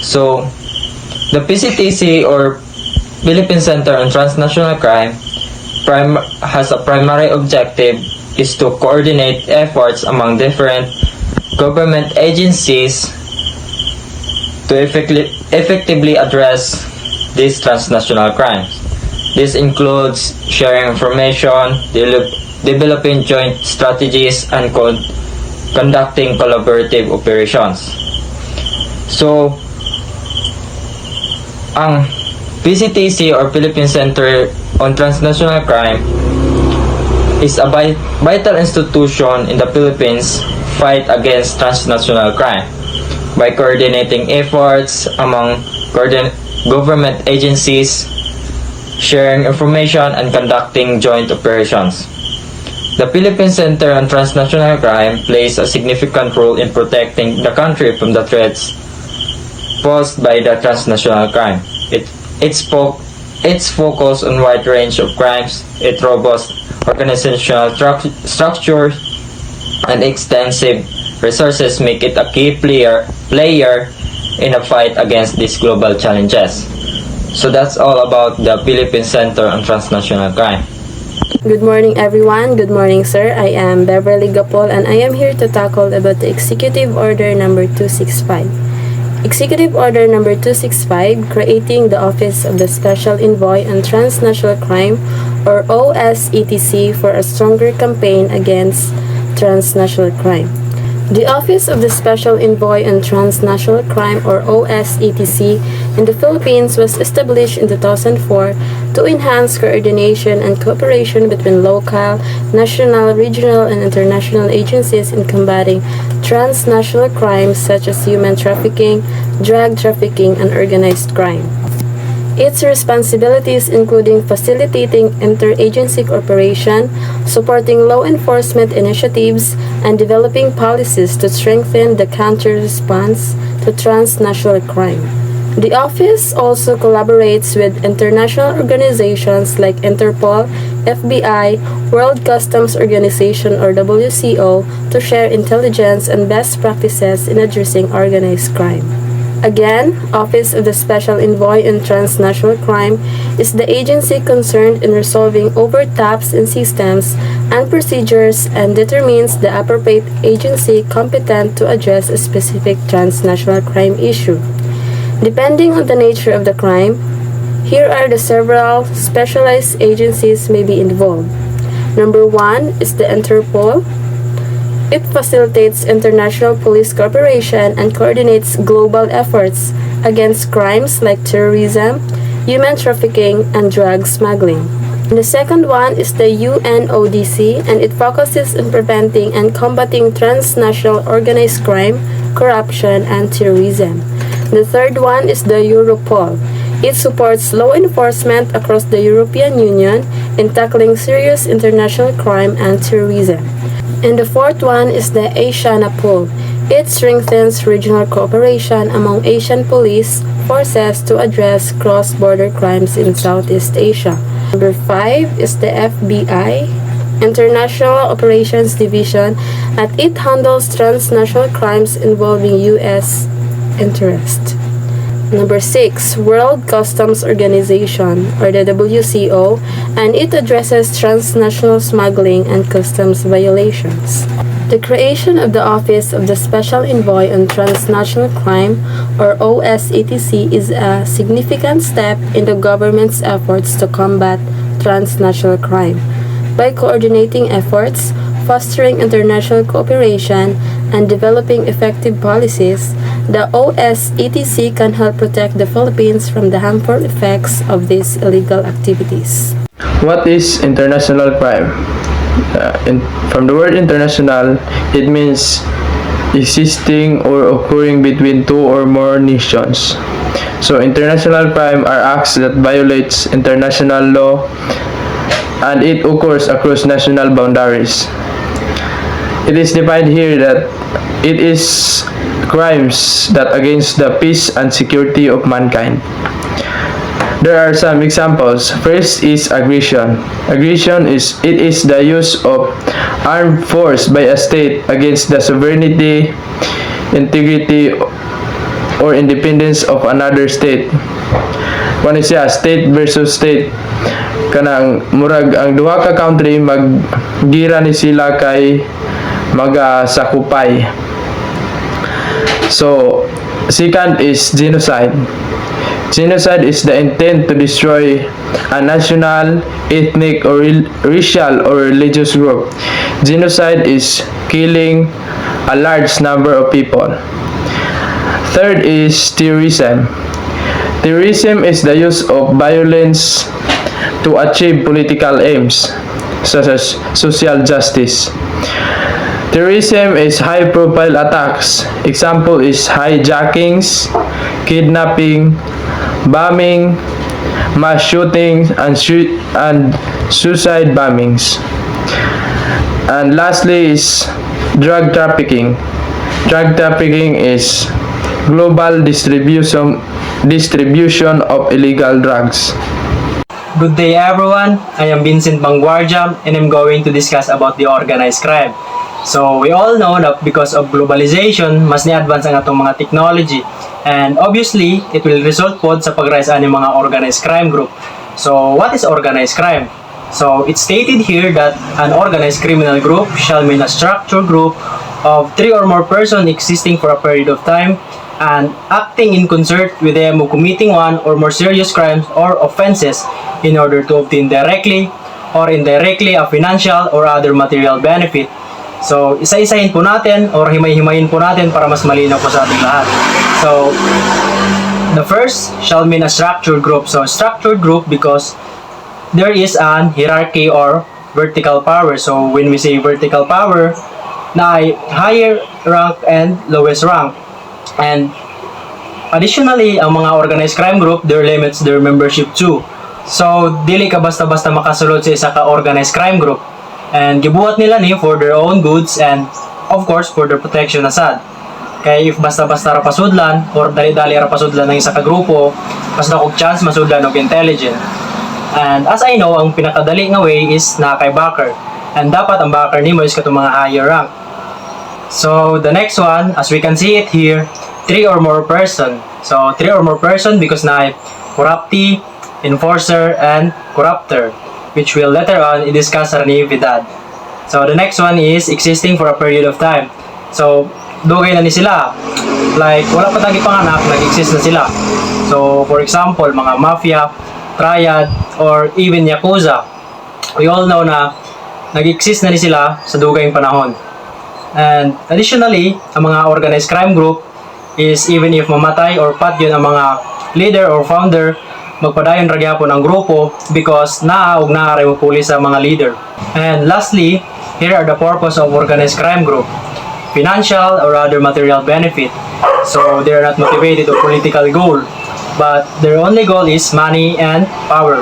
So the PCTC or Philippine Center on Transnational Crime has a primary objective is to coordinate efforts among different government agencies to effectively address these transnational crimes. This includes sharing information, developing joint strategies, and conducting collaborative operations. So, ang PCTC or Philippine Center on Transnational Crime is a vital institution in the Philippines fight against transnational crime by coordinating efforts among government agencies, sharing information, and conducting joint operations. The Philippine Center on Transnational Crime plays a significant role in protecting the country from the threats posed by the transnational crime. Its focus on wide range of crimes, its robust organizational structure, and extensive resources make it a key player in the fight against these global challenges. So that's all about the Philippine Center on Transnational Crime. Good morning everyone. Good morning sir. I am Beverly Gapol and I am here to tackle about the Executive Order number 265. Executive Order number 265 creating the Office of the Special Envoy on Transnational Crime or OSETC for a stronger campaign against transnational crime. The Office of the Special Envoy on Transnational Crime or OSETC in the Philippines was established in 2004 to enhance coordination and cooperation between local, national, regional, and international agencies in combating transnational crimes such as human trafficking, drug trafficking, and organized crime. Its responsibilities including facilitating interagency cooperation, supporting law enforcement initiatives, and developing policies to strengthen the counter response to transnational crime. The office also collaborates with international organizations like Interpol, FBI, World Customs Organization or WCO to share intelligence and best practices in addressing organized crime. Again, Office of the Special Envoy in Transnational Crime is the agency concerned in resolving overtaps in systems and procedures and determines the appropriate agency competent to address a specific transnational crime issue. Depending on the nature of the crime, here are the several specialized agencies may be involved. Number 1 is the Interpol. It facilitates international police cooperation and coordinates global efforts against crimes like terrorism, human trafficking, and drug smuggling. And the second one is the UNODC, and it focuses on preventing and combating transnational organized crime, corruption, and terrorism. The third one is the Europol. It supports law enforcement across the European Union in tackling serious international crime and terrorism. And the fourth one is the Asianapol. It strengthens regional cooperation among Asian police forces to address cross-border crimes in Southeast Asia. Number 5 is the FBI, International Operations Division, and it handles transnational crimes involving U.S. interest. Number 6, World Customs Organization, or the WCO, and it addresses transnational smuggling and customs violations. The creation of the Office of the Special Envoy on Transnational Crime, or OSETC, is a significant step in the government's efforts to combat transnational crime. By coordinating efforts, fostering international cooperation, and developing effective policies, the OSETC can help protect the Philippines from the harmful effects of these illegal activities. What is international crime? From the word international, it means existing or occurring between two or more nations. So international crime are acts that violates international law and it occurs across national boundaries. It is defined here that it is crimes that against the peace and security of mankind. There are some examples. First is aggression. Aggression is the use of armed force by a state against the sovereignty, integrity, or independence of another state. Kung siya state versus state, kanang murag ang duha ka country maggira ni sila kay magasakupay. So, second is genocide. Genocide is the intent to destroy a national, ethnic, or racial or religious group. Genocide is killing a large number of people. Third is terrorism. Terrorism is the use of violence to achieve political aims, such as social justice. Terrorism is high-profile attacks. Example is hijackings, kidnapping, bombing, mass shootings, and suicide bombings. And lastly is drug trafficking. Drug trafficking is global distribution of illegal drugs. Good day everyone, I am Vincent Banguardia and I'm going to discuss about the organized crime. So we all know that because of globalization, mas ni-advance ang atong mga technology and obviously, it will result po sa pag-rise ng mga organized crime group. So what is organized crime? So it's stated here that an organized criminal group shall mean a structured group of 3 or more persons existing for a period of time and acting in concert with them who committing one or more serious crimes or offenses in order to obtain directly or indirectly a financial or other material benefit. So, isa-isahin po natin or himay-himayin po natin para mas malinaw po sa ating lahat. So, the first shall mean a structured group. So, structured group because there is an hierarchy or vertical power. So, when we say vertical power, na ay higher rank and lowest rank. And additionally, ang mga organized crime group, there limits their membership too. So, dili ka basta-basta makasulod sa isa ka organized crime group. And gibuhat nila ni for their own goods and of course for their protection asad. Kaya if basta-basta ra pasudlan or dali-dali ra pasudlan ng isa ka grupo, mas dakog chance masudlan og intelligent. And as I know, ang pinakadali nga way is na kay backer. And dapat ang backer nimo is katong mga higher rank. So the next one, as we can see it here, 3 or more person. So 3 or more person because na corruptee, enforcer, and corrupter, which will later on discuss sa renevidad. So the next one is existing for a period of time. So dugay na ni sila. Like wala pa tagi panganak, nag-exist na sila. So for example, mga mafia, triad, or even yakuza. We all know na nag-exist na ni sila sa dugay panahon. And additionally, ang mga organized crime group is even if mamatay or patyon ang mga leader or founder, magpadayon ra gyapon ang grupo because naa og naaray mo puli sa mga leader. And lastly, here are the purpose of organized crime group: financial or other material benefit. So they are not motivated or political goal, but their only goal is money and power.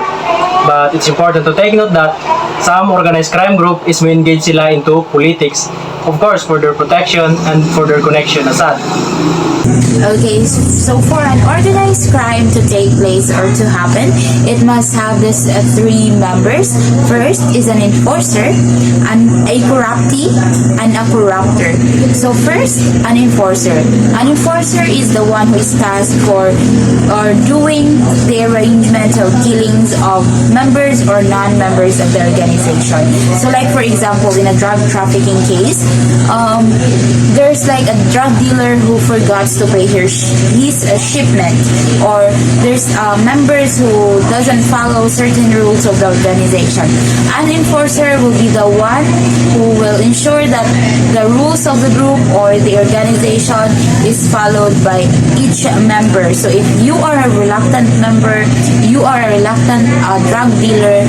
But it's important to take note that some organized crime group is may engage sila into politics, of course for their protection and for their connection aside. Okay, so for an organized crime to take place or to happen, it must have this 3 members. First is an enforcer, a corruptee, and a corrupter. So first, an enforcer. An enforcer is the one who is tasked for doing the arrangement of killings of members or non-members of the organization. So like for example, in a drug trafficking case, there's like a drug dealer who forgot to pay his shipment, or there's members who doesn't follow certain rules of the organization. An enforcer will be the one who will ensure that the rules of the group or the organization is followed by each member. So if you are a reluctant member, you are a reluctant drug dealer,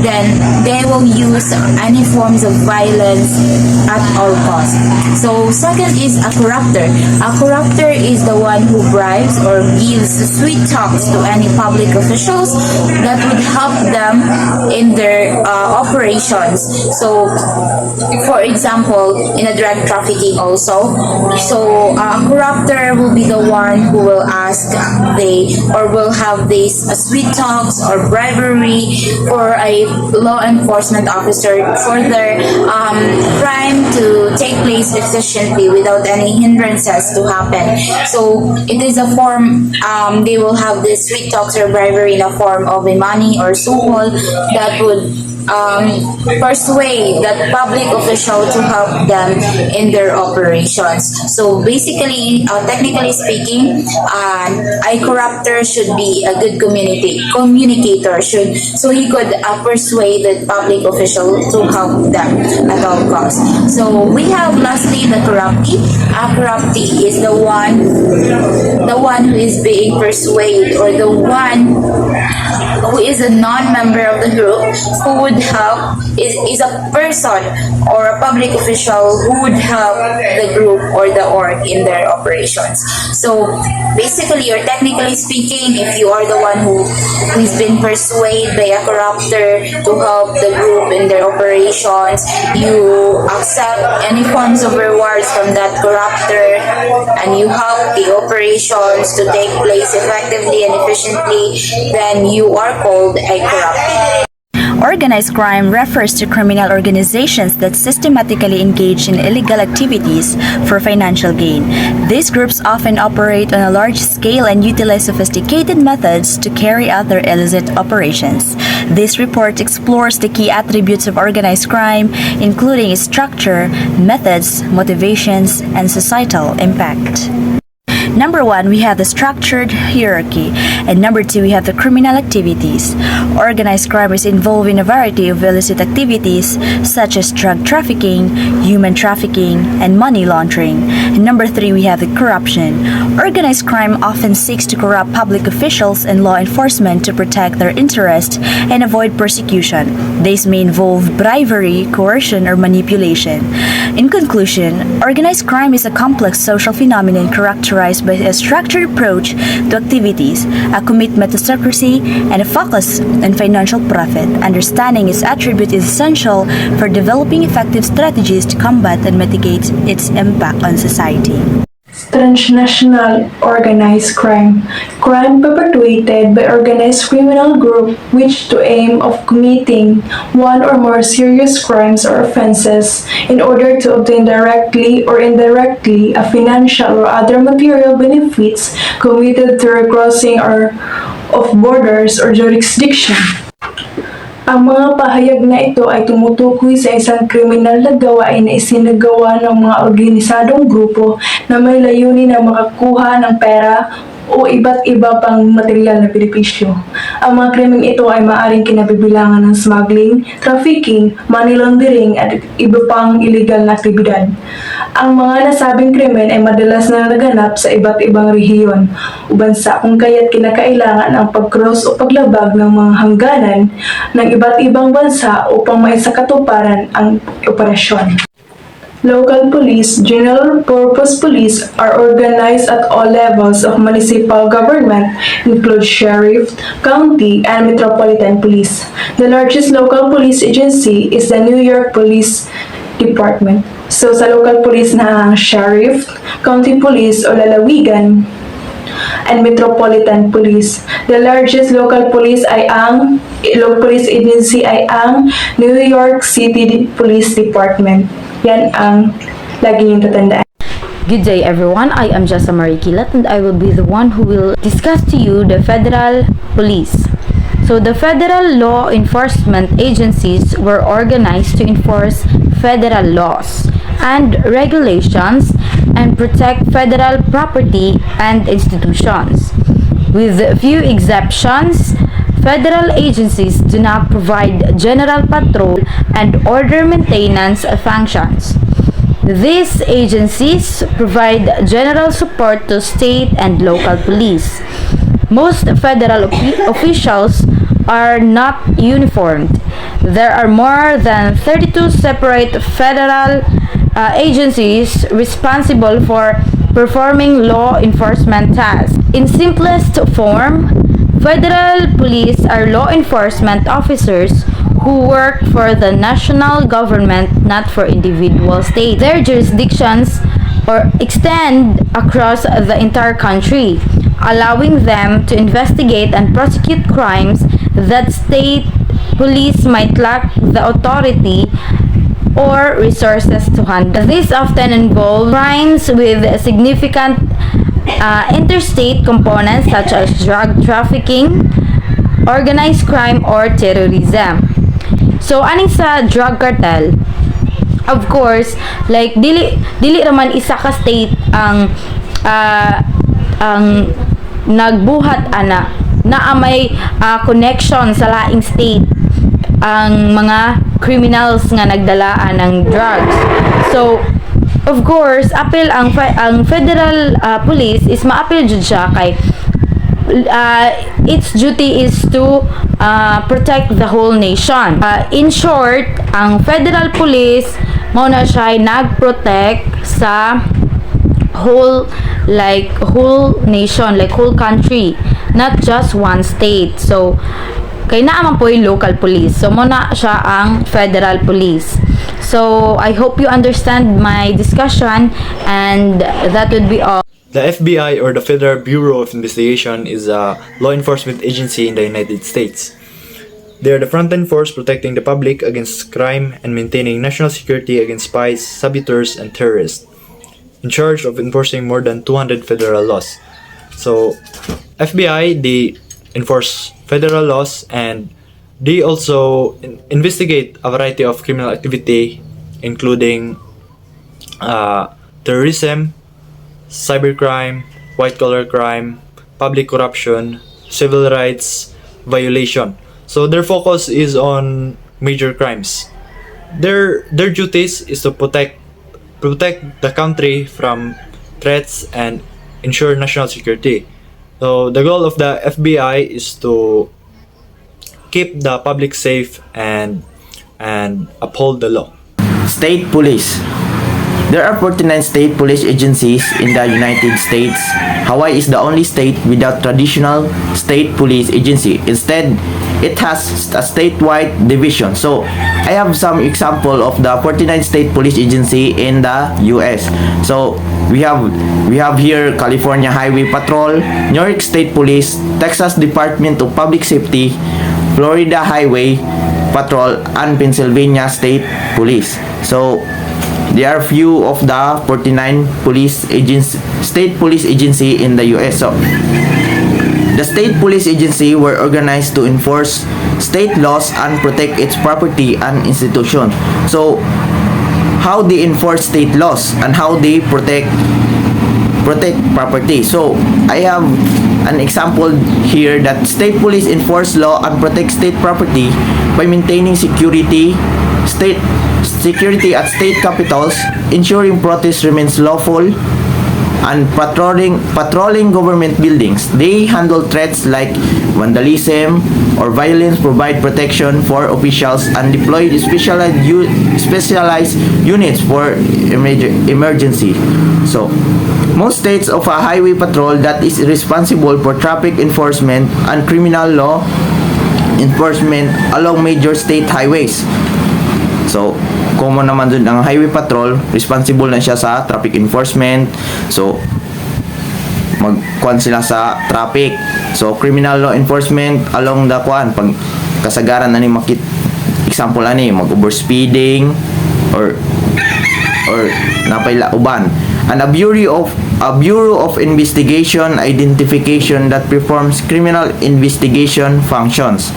then they will use any forms of violence at all costs. So second is a corrupter. A corrupter is the one who bribes or gives sweet talks to any public officials that would help them in their operations. So, for example, in a drug trafficking also, so a corrupter will be the one who will ask will have these sweet talks or bribery for a law enforcement officer for their crime to take place efficiently without any hindrances to happen. So it is a form, they will have this sweet talks or bribery in a form of a money or suhol that would persuade that public official to help them in their operations. So basically, technically speaking, a corruptor should be a good communicator, so he could persuade the public official to help them at all costs. So we have lastly the corruptee. A corruptee is the one who is being persuaded, or the one who is a non-member of the group who would help, is a person or a public official who would help the group or the org in their operations. So basically, or technically speaking, if you are the one who's been persuaded by a corruptor to help the group in their operations, you accept any forms of rewards from that corruptor and you help the operations to take place effectively and efficiently, then you are called a corruptee. Organized crime refers to criminal organizations that systematically engage in illegal activities for financial gain. These groups often operate on a large scale and utilize sophisticated methods to carry out their illicit operations. This report explores the key attributes of organized crime, including its structure, methods, motivations, and societal impact. Number 1, we have the structured hierarchy, and number 2, we have the criminal activities. Organized crime is involved in a variety of illicit activities such as drug trafficking, human trafficking, and money laundering. And number 3, we have the corruption. Organized crime often seeks to corrupt public officials and law enforcement to protect their interests and avoid persecution. These may involve bribery, coercion, or manipulation. In conclusion, organized crime is a complex social phenomenon characterized by a structured approach to activities, a commitment to secrecy, and a focus on financial profit. Understanding its attribute is essential for developing effective strategies to combat and mitigate its impact on society. Transnational organized crime. Crime perpetuated by organized criminal group which to aim of committing one or more serious crimes or offenses in order to obtain directly or indirectly a financial or other material benefits committed through crossing or of borders or jurisdiction. Ang mga pahayag na ito ay tumutukoy sa isang kriminal na gawain na isinagawa ng mga organisadong grupo na may layunin na makakuha ng pera o iba't iba pang material na benepisyo. Ang mga krimeng ito ay maaaring kinabibilangan ng smuggling, trafficking, money laundering at iba pang illegal na aktibidad. Ang mga nasabing krimen ay madalas na naganap sa iba't ibang rehiyon o bansa kung kaya't kinakailangan ang pag-cross o paglabag ng mga hangganan ng iba't ibang bansa upang maisakatuparan ang operasyon. Local police, general purpose police are organized at all levels of municipal government, include sheriff, county, and metropolitan police. The largest local police agency is the New York Police Department. So sa local police na ang sheriff, county police o lalawigan, and metropolitan police. The largest local police agency ay ang New York City Police Department. Yan ang lagi niyong tatandaan. Good day everyone, I am Jessa Marie Kilat and I will be the one who will discuss to you the federal police. So the federal law enforcement agencies were organized to enforce federal laws and regulations and protect federal property and institutions. With few exceptions, federal agencies do not provide general patrol and order maintenance functions. These agencies provide general support to state and local police. Most federal officials are not uniformed. There are more than 32 separate federal agencies responsible for performing law enforcement tasks. In simplest form, federal police are law enforcement officers who work for the national government, not for individual states. Their jurisdictions extend across the entire country, allowing them to investigate and prosecute crimes that state police might lack the authority or resources to handle. This often involves crimes with significant interstate components such as drug trafficking, organized crime, or terrorism. So, aning sa drug cartel, of course, like dili raman isa ka state ang nagbuhat ana na may connection sa laing state ang mga criminals nga nagdalaan ng drugs. So, of course, appeal ang federal police is ma-appeal jud siya kay its duty is to protect the whole nation. In short, ang federal police mao na siya nag-protect sa whole nation, like whole country, not just one state. So kay naa man po yung local police. So mo na siya ang federal police. So I hope you understand my discussion, and that would be all. The FBI, or the Federal Bureau of Investigation, is a law enforcement agency in the United States. They are the frontline force protecting the public against crime and maintaining national security against spies, saboteurs, and terrorists, in charge of enforcing more than 200 federal laws. So, FBI, they enforce federal laws, and they also investigate a variety of criminal activity, including terrorism, cybercrime, white-collar crime, public corruption, civil rights violation. So their focus is on major crimes. Their duties is to protect the country from threats and ensure national security. So the goal of the FBI is to keep the public safe and uphold the law. State Police. There are 49 state police agencies in the United States. Hawaii is the only state without traditional state police agency. Instead, it has a statewide division. So I have some example of the 49 state police agency in the US. So we have here California Highway Patrol, New York State Police, Texas Department of Public Safety, Florida Highway Patrol, and Pennsylvania State Police. So there are few of the 49 state police agency in the US. So the state police agency were organized to enforce state laws and protect its property and institution. So how they enforce state laws and how they protect property. So I have an example here that state police enforce law and protect state property by maintaining security at state capitals, ensuring protest remains lawful, and patrolling government buildings. They handle threats like vandalism or violence, provide protection for officials, and deploy specialized units for emergency. So most states of a highway patrol that is responsible for traffic enforcement and criminal law enforcement along major state highways. So common naman dun ang highway patrol, responsible na siya sa traffic enforcement. So magkuan sila sa traffic. So criminal law enforcement along the kuan pag kasagaran ani example ani mag overspeeding or napay uban. And a bureau of investigation identification that performs criminal investigation functions.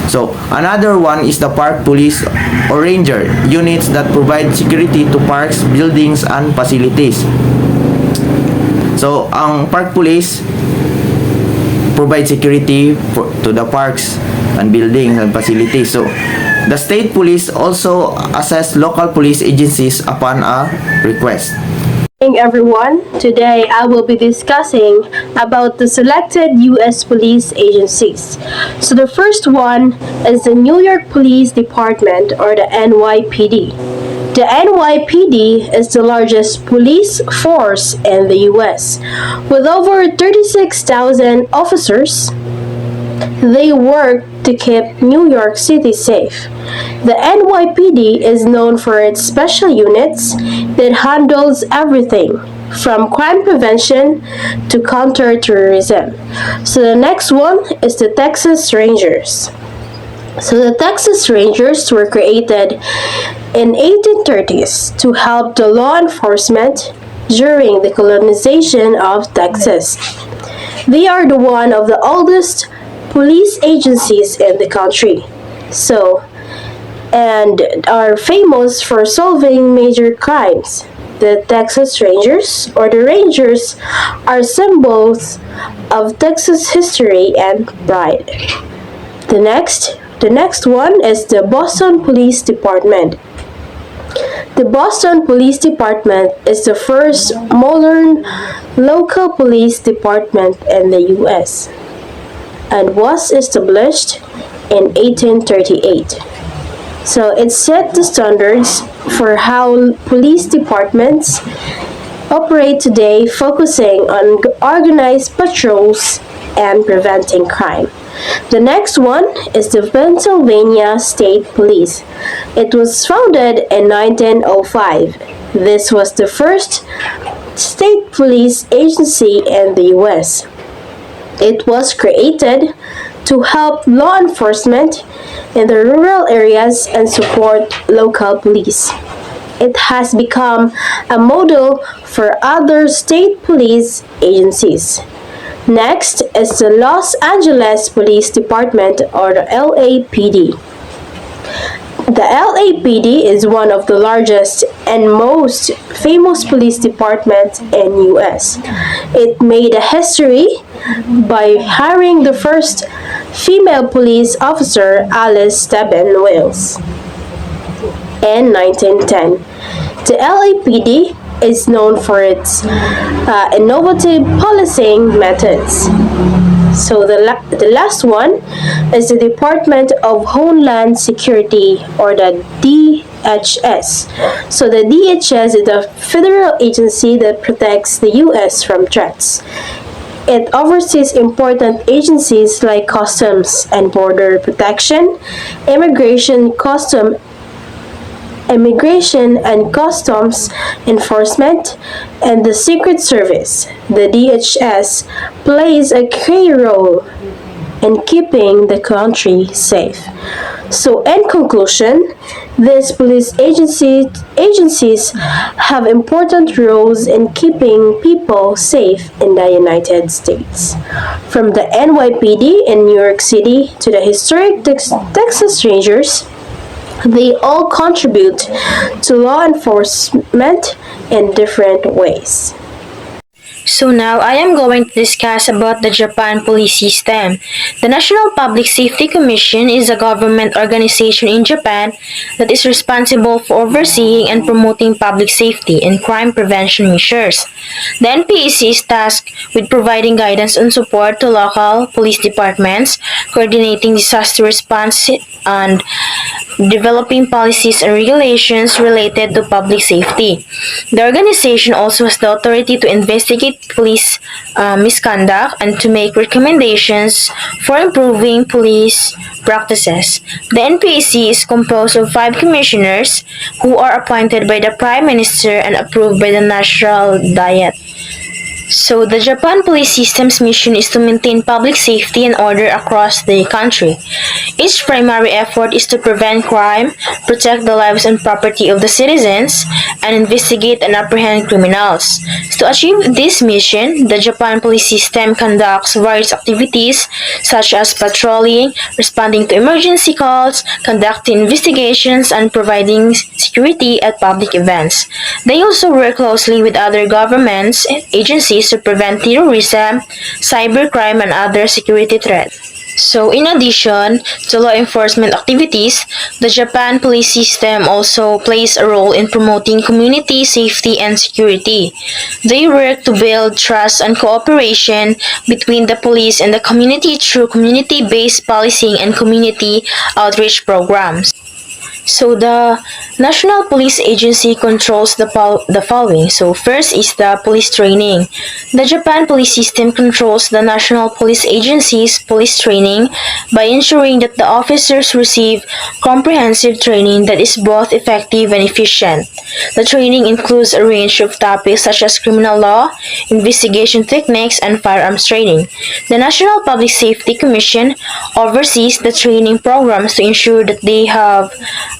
So another one is the park police or ranger units that provide security to parks, buildings, and facilities. So ang park police provide security to the parks and buildings and facilities. So the state police also assess local police agencies upon a request. Good morning, everyone. Today I will be discussing about the selected U.S. police agencies. So the first one is the New York Police Department, or the NYPD. The NYPD is the largest police force in the U.S. With over 36,000 officers. They work to keep New York City safe. The NYPD is known for its special units that handles everything from crime prevention to counterterrorism. So the next one is the Texas Rangers. So the Texas Rangers were created in 1830s to help the law enforcement during the colonization of Texas. They are the one of the oldest police agencies in the country. And are famous for solving major crimes. The Texas Rangers, or the Rangers, are symbols of Texas history and pride. The next one is the Boston Police Department. The Boston Police Department is the first modern local police department in the U.S. and was established in 1838. So it set the standards for how police departments operate today, focusing on organized patrols and preventing crime. The next one is the Pennsylvania State Police. It was founded in 1905. This was the first state police agency in the U.S. It was created to help law enforcement in the rural areas and support local police. It has become a model for other state police agencies. Next is the Los Angeles Police Department, or the LAPD. The LAPD is one of the largest and most famous police departments in US. It made a history by hiring the first female police officer, Alice Stebbin Wills, in 1910. The LAPD is known for its innovative policing methods. So the last one is the Department of Homeland Security, or the DHS. So the DHS is the federal agency that protects the U.S. from threats. It oversees important agencies like Customs and Border Protection, Immigration and Customs Enforcement, and the Secret Service. The DHS plays a key role in keeping the country safe. So, in conclusion, these agencies have important roles in keeping people safe in the United States. From the NYPD in New York City to the historic Texas Rangers, they all contribute to law enforcement in different ways. So now I am going to discuss about the Japan police system. The National Public Safety Commission is a government organization in Japan that is responsible for overseeing and promoting public safety and crime prevention measures. The NPSC is tasked with providing guidance and support to local police departments, coordinating disaster response and developing policies and regulations related to public safety. The organization also has the authority to investigate police misconduct and to make recommendations for improving police practices. The NPSC is composed of 5 commissioners who are appointed by the Prime Minister and approved by the National Diet. So, the Japan police system's mission is to maintain public safety and order across the country. Its primary effort is to prevent crime, protect the lives and property of the citizens, and investigate and apprehend criminals. To achieve this mission, the Japan police system conducts various activities such as patrolling, responding to emergency calls, conducting investigations, and providing security at public events. They also work closely with other governments, agencies to prevent terrorism, cybercrime, and other security threats. So, in addition to law enforcement activities, the Japan police system also plays a role in promoting community safety and security. They work to build trust and cooperation between the police and the community through community-based policing and community outreach programs. So the National Police Agency controls the following. So first is the police training. The Japan police system controls the National Police Agency's police training by ensuring that the officers receive comprehensive training that is both effective and efficient. The training includes a range of topics such as criminal law, investigation techniques, and firearms training. The National Public Safety Commission oversees the training programs to ensure that they have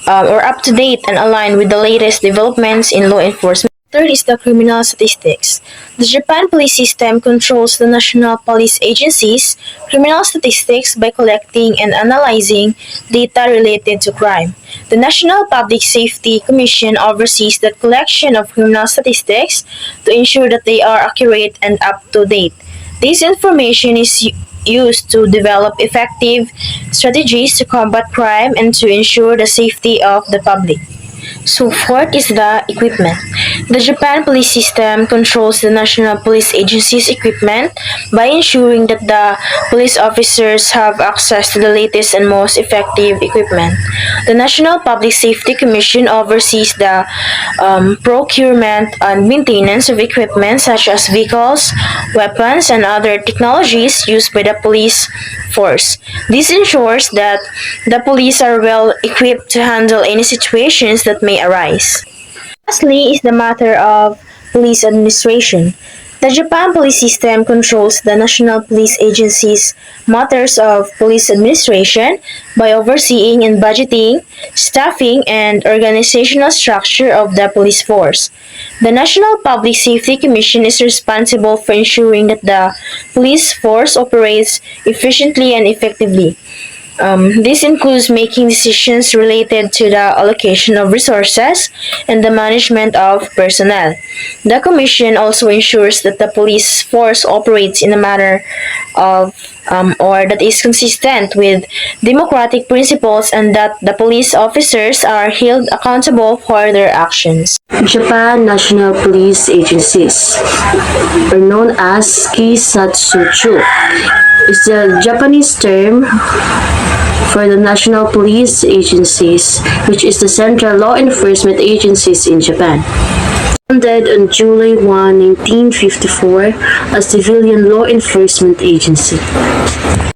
or up to date and aligned with the latest developments in law enforcement. Third is the criminal statistics. The Japan police system controls the National Police Agency's criminal statistics by collecting and analyzing data related to crime. The National Public Safety Commission oversees the collection of criminal statistics to ensure that they are accurate and up to date. This information is used to develop effective strategies to combat crime and to ensure the safety of the public. So fourth is the equipment. The Japan police system controls the National Police Agency's equipment by ensuring that the police officers have access to the latest and most effective equipment. The National Public Safety Commission oversees the procurement and maintenance of equipment such as vehicles, weapons, and other technologies used by the police force. This ensures that the police are well equipped to handle any situations that may arise. Lastly is the matter of police administration. The Japan police system controls the National Police Agency's matters of police administration by overseeing and budgeting, staffing, and organizational structure of the police force. The National Public Safety Commission is responsible for ensuring that the police force operates efficiently and effectively. This includes making decisions related to the allocation of resources and the management of personnel. The Commission also ensures that the police force operates in a manner or that is consistent with democratic principles and that the police officers are held accountable for their actions. Japan National Police Agencies, or known as Kisatsuchu, is the Japanese term for the National Police Agencies, which is the central law enforcement agencies in Japan. Founded on July 1, 1954, a civilian law enforcement agency.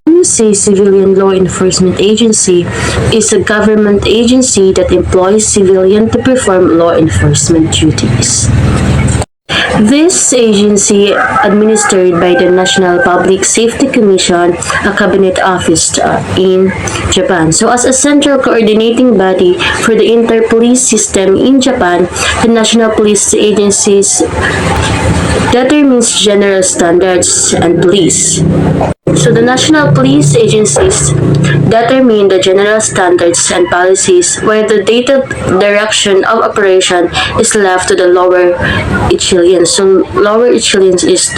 When you say civilian law enforcement agency, is a government agency that employs civilians to perform law enforcement duties. This agency, administered by the National Public Safety Commission, a cabinet office in Japan. So as a central coordinating body for the inter-police system in Japan, the National Police Agencies determines general standards and police. So the national police agencies determine the general standards and policies, while the detailed direction of operation is left to the lower echelons. So lower echelons is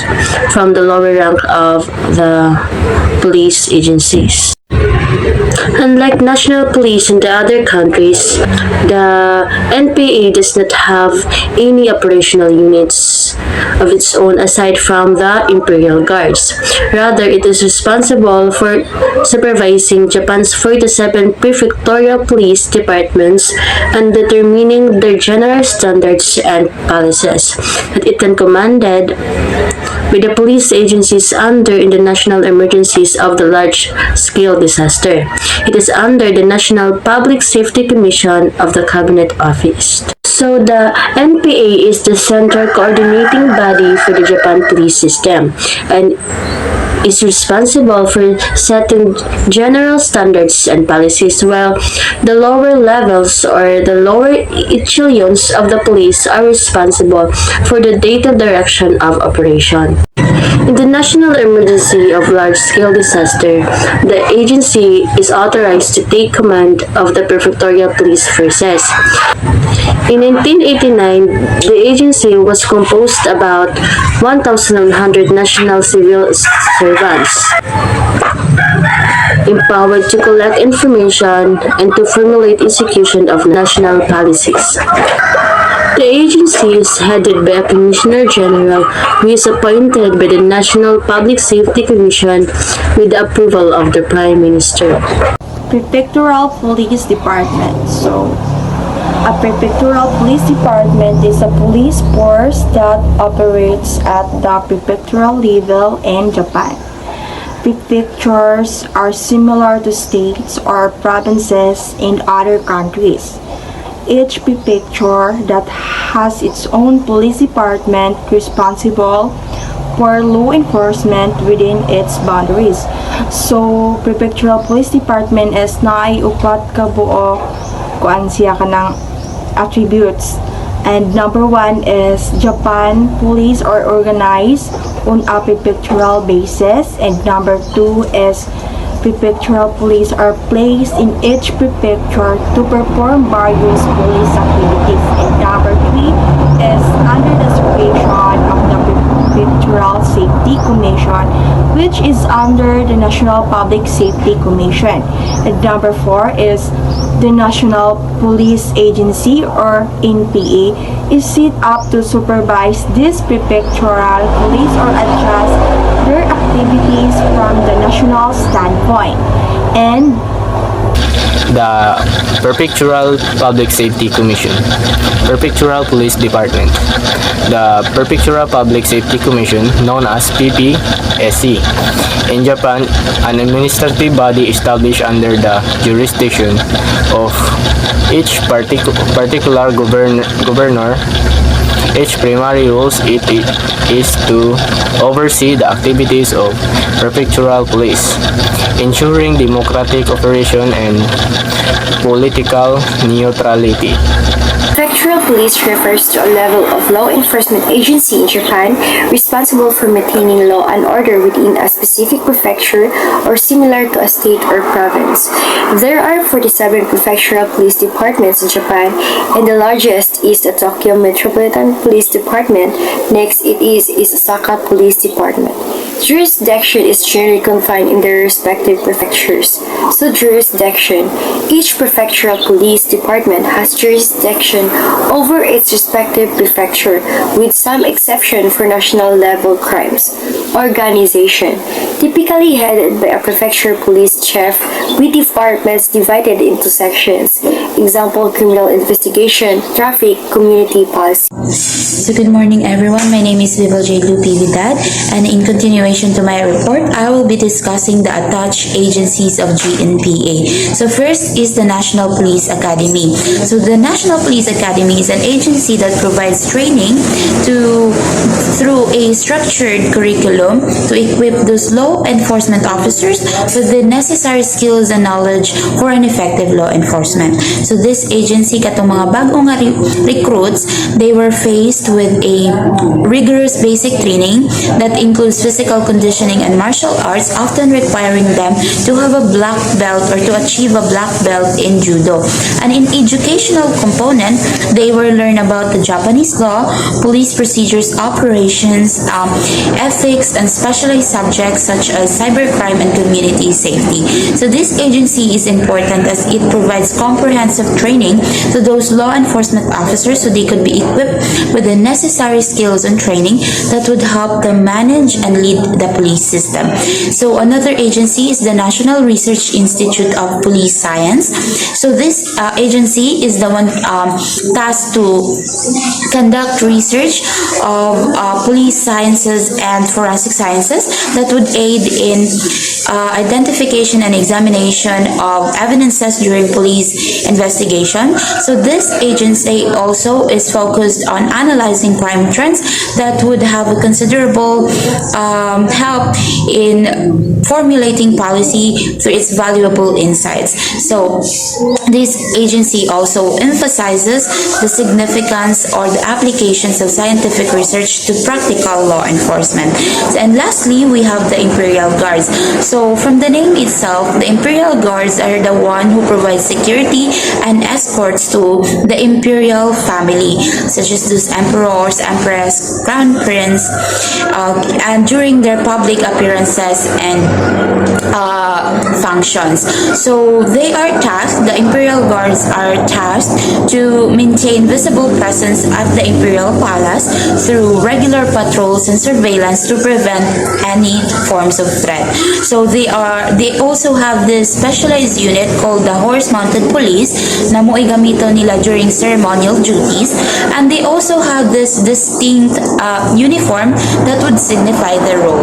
from the lower rank of the police agencies. Unlike national police in the other countries, the NPA does not have any operational units of its own aside from the Imperial Guards. Rather, it is responsible for supervising Japan's 47 prefectural police departments and determining their general standards and policies. That it can commanded with the police agencies under in the national emergencies of the large-scale disaster. It is under the National Public Safety Commission of the Cabinet Office. So the NPA is the central coordinating body for the Japan police system and is responsible for setting general standards and policies, while the lower levels or the lower echelons of the police are responsible for the data direction of operation. In the national emergency of large-scale disaster, the agency is authorized to take command of the prefectural police forces. In 1989, the agency was composed about 1,100 national civil servants, empowered to collect information and to formulate execution of national policies. The agency is headed by a Commissioner General who is appointed by the National Public Safety Commission with the approval of the Prime Minister. Prefectural Police Department. So, a prefectural police department is a police force that operates at the prefectural level in Japan. Prefectures are similar to states or provinces in other countries. Each prefecture that has its own police department responsible for law enforcement within its boundaries. So, prefectural police department is naiupat ka buo kuan siya kanang attributes. And number 1 is Japan police are organized on a prefectural basis, and number 2 is prefectural police are placed in each prefecture to perform various police activities, and number 3 is under the supervision of the Prefectural Safety Commission, which is under the National Public Safety Commission, and number 4 is the National Police Agency or NPA is set up to supervise this prefectural police or adjust their activities from the national standpoint. And the Prefectural Public Safety Commission, Prefectural Police Department. The Prefectural Public Safety Commission, known as PPSC, in Japan, an administrative body established under the jurisdiction of each particular governor. Its primary rules is to oversee the activities of prefectural police, ensuring democratic operation and political neutrality. Prefectural police refers to a level of law enforcement agency in Japan responsible for maintaining law and order within a specific prefecture or similar to a state or province. There are 47 prefectural police departments in Japan, and the largest is the Tokyo Metropolitan Police Department. Next, it is Osaka Police Department. Jurisdiction is generally confined in their respective prefectures. So jurisdiction, each prefectural police department has jurisdiction over its respective prefecture, with some exception for national level crimes. Organization, typically headed by a prefectural police chief with departments divided into sections. example, criminal investigation, traffic, community policy. So good morning everyone, my name is Vival J. Lupividad, and in continuation to my report, I will be discussing the attached agencies of GNPA. So first is the National Police Academy. So the National Police Academy is an agency that provides training through a structured curriculum to equip those law enforcement officers with the necessary skills and knowledge for an effective law enforcement. So this agency, katong mga bagong nga recruits, they were faced with a rigorous basic training that includes physical conditioning and martial arts, often requiring them to have a black belt or to achieve a black belt in judo. And in educational component, they will learn about the Japanese law, police procedures, operations, ethics, and specialized subjects such as cybercrime and community safety. So this agency is important as it provides comprehensive training to those law enforcement officers so they could be equipped with the necessary skills and training that would help them manage and lead the police system. So another agency is the National Research Institute of Police Science. So this agency is the one tasked to conduct research of police sciences and forensic sciences that would aid in identification and examination of evidences during police investigation. So this agency also is focused on analyzing crime trends that would have a considerable help in formulating policy through its valuable insights. So this agency also emphasizes the significance or the applications of scientific research to practical law enforcement. And lastly, we have the Imperial Guards. So from the name itself, the Imperial Guards are the one who provides security and escorts to the imperial family, such as those emperors, empress, crown prince, and during their public appearances and functions. So they are tasked, the Imperial Guards are tasked to maintain visible presence at the Imperial Palace through regular patrols and surveillance to prevent any forms of threat. So they also have this specialized unit called the Horse-Mounted Police na mo'y gamito nila during ceremonial duties, and they also have this distinct uniform that would signify their role.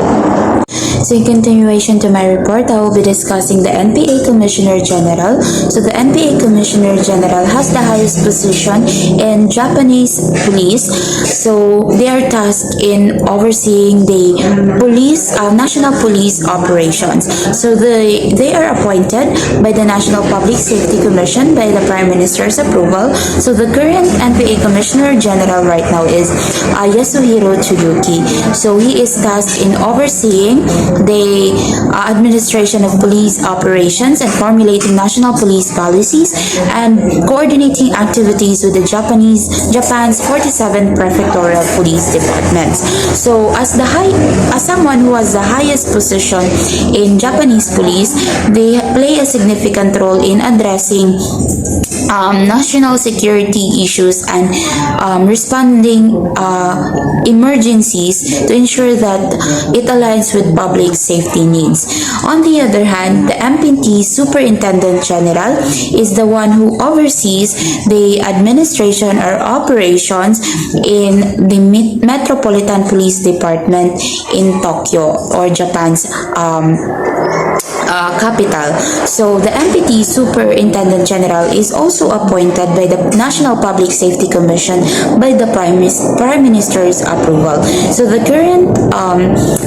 So in continuation to my report, I will be discussing the NPA Commissioner General. So the NPA Commissioner General has the highest position in Japanese police. So they are tasked in overseeing the police, national police operations. So they are appointed by the National Public Safety Commission by the Prime Minister's approval. So the current NPA Commissioner General right now is Yasuhiro Tsuruki. So he is tasked in overseeing the administration of police operations and formulating national police policies and coordinating activities with the Japan's 47 prefectural police departments. So as someone who has the highest position in Japanese police, they play a significant role in addressing national security issues and responding emergencies to ensure that it aligns with public safety needs. On the other hand, the MPT Superintendent General is the one who oversees the administration or operations in the Metropolitan Police Department in Tokyo, or Japan's capital. So the MPT Superintendent General is also appointed by the National Public Safety Commission by the Prime Minister's approval. So the current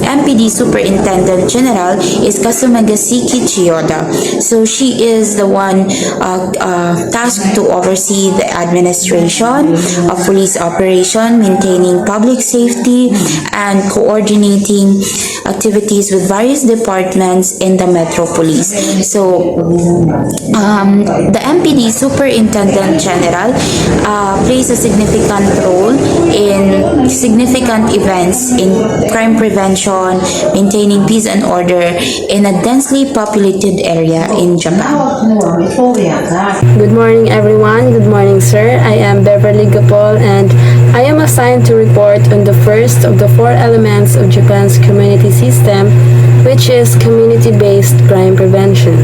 MPD Superintendent General is Kasumagasiki Chiyoda. So she is the one tasked to oversee the administration of police operation, maintaining public safety, and coordinating activities with various departments in the Metro Police. So the MPD Superintendent General plays a significant role in significant events in crime prevention, maintaining peace and order in a densely populated area in Japan. Good morning everyone. Good morning sir. I am Beverly Gapol and I am assigned to report on the first of the four elements of Japan's community system, which is community-based crime prevention.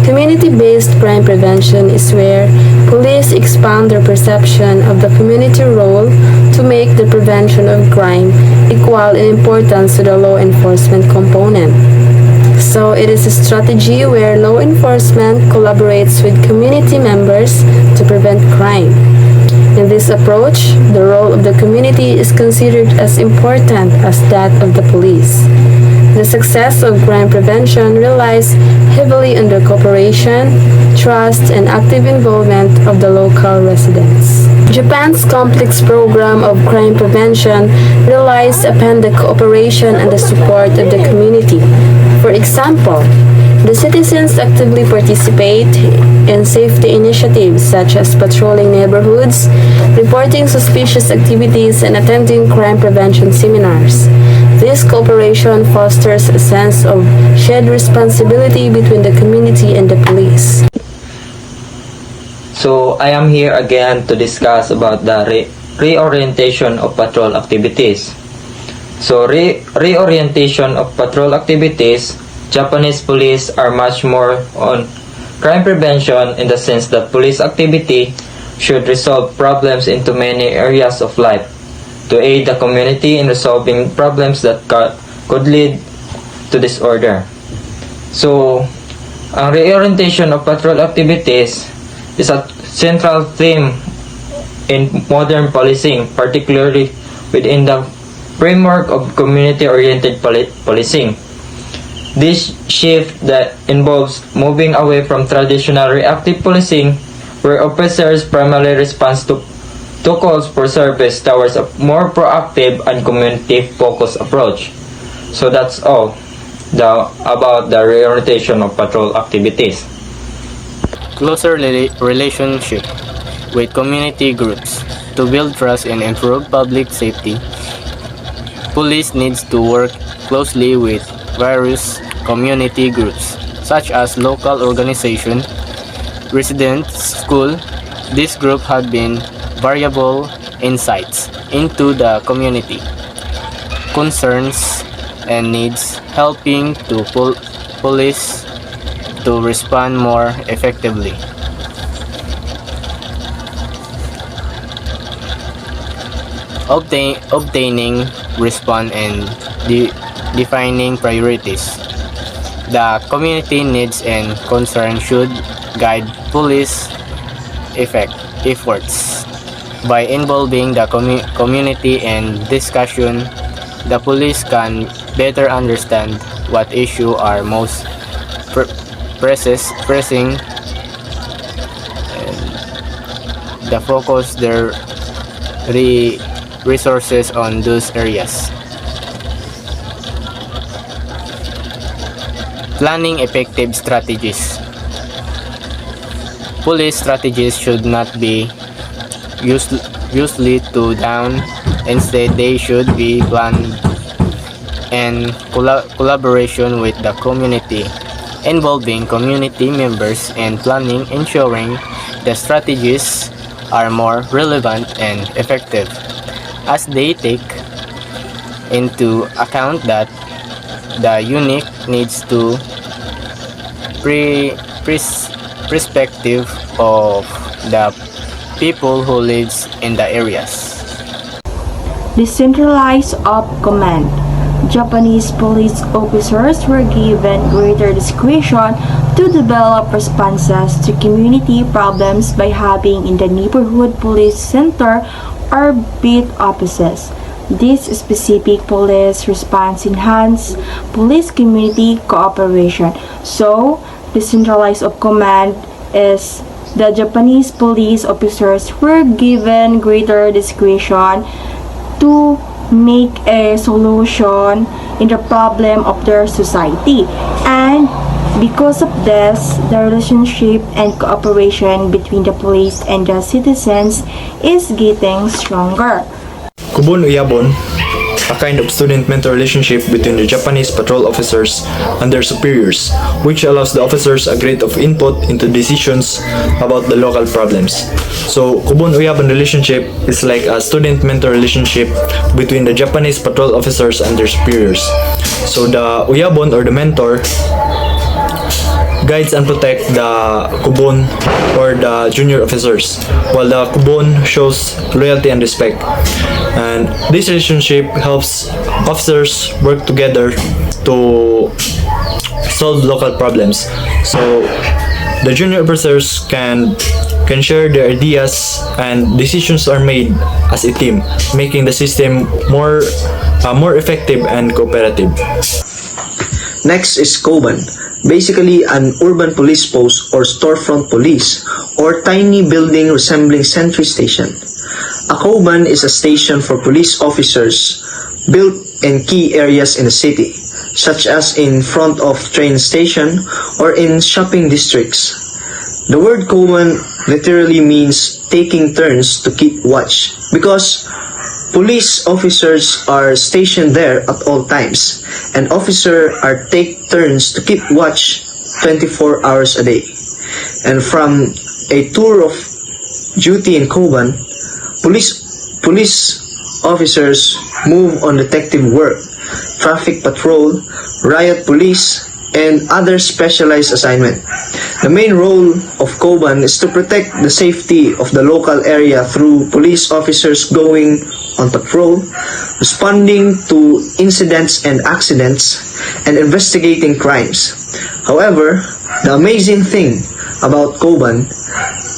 Community-based crime prevention is where police expand their perception of the community role to make the prevention of crime equal in importance to the law enforcement component. So it is a strategy where law enforcement collaborates with community members to prevent crime. In this approach, the role of the community is considered as important as that of the police. The success of crime prevention relies heavily on the cooperation, trust, and active involvement of the local residents. Japan's complex program of crime prevention relies upon the cooperation and the support of the community. For example, the citizens actively participate in safety initiatives such as patrolling neighborhoods, reporting suspicious activities, and attending crime prevention seminars. This cooperation fosters a sense of shared responsibility between the community and the police. So I am here again to discuss about the reorientation of patrol activities. So reorientation of patrol activities, Japanese police are much more on crime prevention in the sense that police activity should resolve problems into many areas of life to aid the community in resolving problems that could lead to disorder. So, ang reorientation of patrol activities is a central theme in modern policing, particularly within the framework of community-oriented policing. This shift that involves moving away from traditional reactive policing, where officers primarily respond to calls for service, towards a more proactive and community-focused approach. So that's all about the reorientation of patrol activities. Closer relationship with community groups. To build trust and improve public safety, police needs to work closely with various community groups such as local organization, residents, school. This group have been variable insights into the community concerns and needs, helping to police to respond more effectively. Obtaining response and defining priorities. The community needs and concerns should guide police efforts. By involving the community in discussion, the police can better understand what issues are most pressing and the focus their resources on those areas. Planning effective strategies. Police strategies should not be usually too down. Instead, they should be planned in collaboration with the community, involving community members in planning, ensuring the strategies are more relevant and effective as they take into account that the unique needs to perspective of the people who lives in the areas. Decentralized of command. Japanese police officers were given greater discretion to develop responses to community problems by having in the neighborhood police center or beat offices. This specific police response enhanced police community cooperation. So, decentralized of command is the Japanese police officers were given greater discretion to make a solution in the problem of their society. And because of this, the relationship and cooperation between the police and the citizens is getting stronger. Kubon Uyabon, a kind of student-mentor relationship between the Japanese patrol officers and their superiors, which allows the officers a great of input into decisions about the local problems. So, Kubon Uyabon relationship is like a student-mentor relationship between the Japanese patrol officers and their superiors. So, the Uyabon or the mentor guides and protects the kubon or the junior officers, while the kubon shows loyalty and respect. And this relationship helps officers work together to solve local problems. So the junior officers can share their ideas and decisions are made as a team, making the system more effective and cooperative. Next is Koban, basically an urban police post or storefront police or tiny building resembling sentry station. A Koban is a station for police officers built in key areas in the city, such as in front of train station or in shopping districts. The word Koban literally means taking turns to keep watch because police officers are stationed there at all times and officers are take turns to keep watch 24 hours a day. And from a tour of duty in Koban, police officers move on detective work, traffic patrol, riot police, and other specialized assignment. The main role of Koban is to protect the safety of the local area through police officers going on patrol, responding to incidents and accidents, and investigating crimes. However, the amazing thing about Koban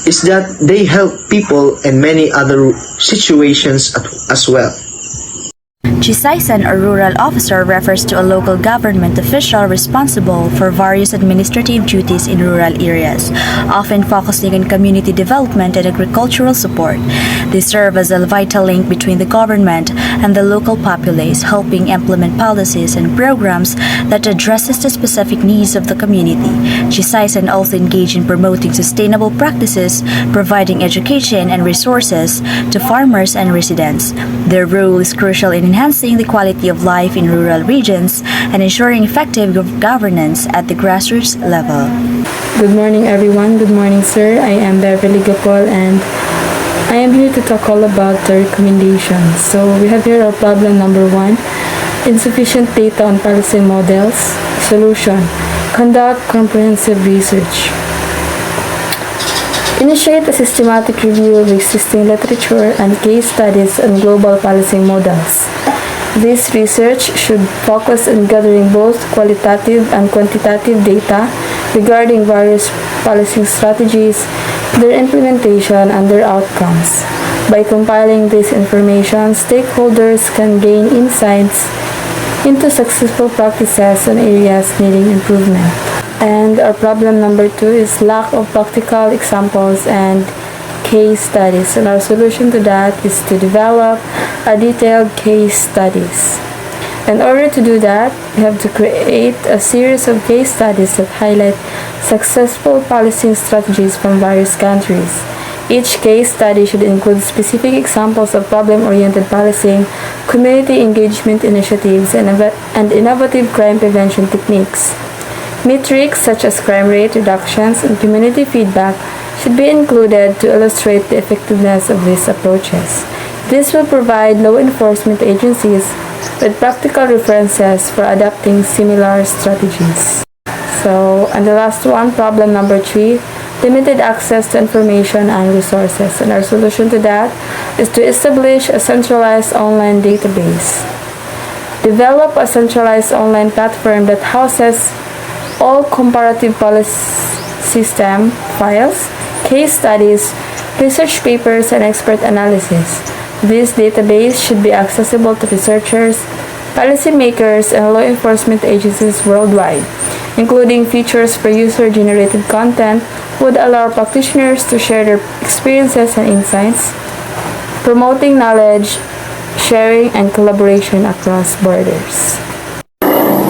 is that they help people in many other situations as well. Chisaisan or rural officer refers to a local government official responsible for various administrative duties in rural areas, often focusing on community development and agricultural support. They serve as a vital link between the government and the local populace, helping implement policies and programs that addresses the specific needs of the community. Chisaisan also engage in promoting sustainable practices, providing education and resources to farmers and residents. Their role is crucial in enhancing the quality of life in rural regions and ensuring effective governance at the grassroots level. Good morning, everyone. Good morning, sir. I am Beverly Gapol and I am here to talk all about the recommendations. So we have here our problem number 1, insufficient data on policy models. Solution: conduct comprehensive research. Initiate a systematic review of existing literature and case studies on global policy models. This research should focus on gathering both qualitative and quantitative data regarding various policy strategies, their implementation, and their outcomes. By compiling this information, stakeholders can gain insights into successful practices and areas needing improvement. And our problem number 2 is lack of practical examples and case studies. And our solution to that is to develop a detailed case studies. In order to do that, we have to create a series of case studies that highlight successful policing strategies from various countries. Each case study should include specific examples of problem-oriented policing, community engagement initiatives, and innovative crime prevention techniques. Metrics such as crime rate reductions and community feedback should be included to illustrate the effectiveness of these approaches. This will provide law enforcement agencies with practical references for adopting similar strategies. And the last one, problem number 3, limited access to information and resources. And our solution to that is to establish a centralized online database. Develop a centralized online platform that houses all comparative policy system files, case studies, research papers, and expert analysis. This database should be accessible to researchers, policymakers, and law enforcement agencies worldwide, including features for user-generated content would allow practitioners to share their experiences and insights, promoting knowledge sharing and collaboration across borders.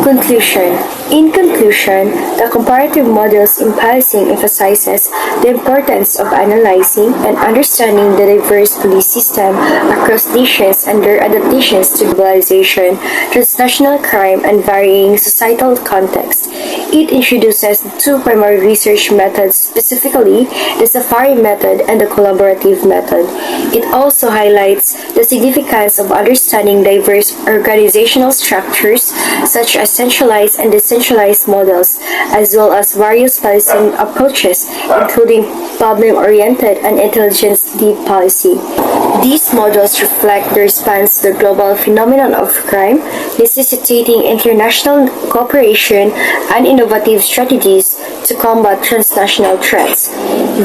Conclusion. In conclusion, the comparative models in policing emphasizes the importance of analyzing and understanding the diverse police system across nations and their adaptations to globalization, transnational crime, and varying societal contexts. It introduces two primary research methods, specifically the safari method and the collaborative method. It also highlights the significance of understanding diverse organizational structures, such as centralized and decentralized models, as well as various policing approaches, including problem-oriented and intelligence-led policy. These models reflect the response to the global phenomenon of crime, necessitating international cooperation and innovative strategies to combat transnational threats.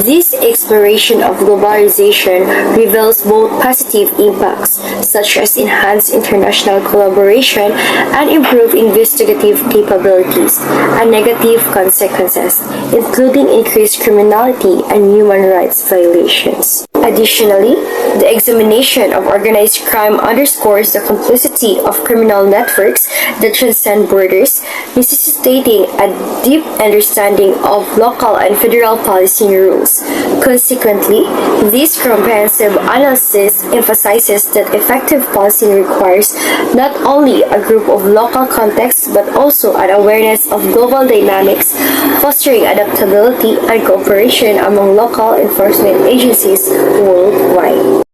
This exploration of globalization reveals both positive impacts, such as enhanced international collaboration and improved investigative capabilities, and negative consequences, including increased criminality and human rights violations. Additionally, the examination of organized crime underscores the complexity of criminal networks that transcend borders, necessitating a deep understanding of local and federal policing rules. Consequently, this comprehensive analysis emphasizes that effective policing requires not only a group of local contexts but also an awareness of global dynamics, fostering adaptability and cooperation among local enforcement agencies worldwide.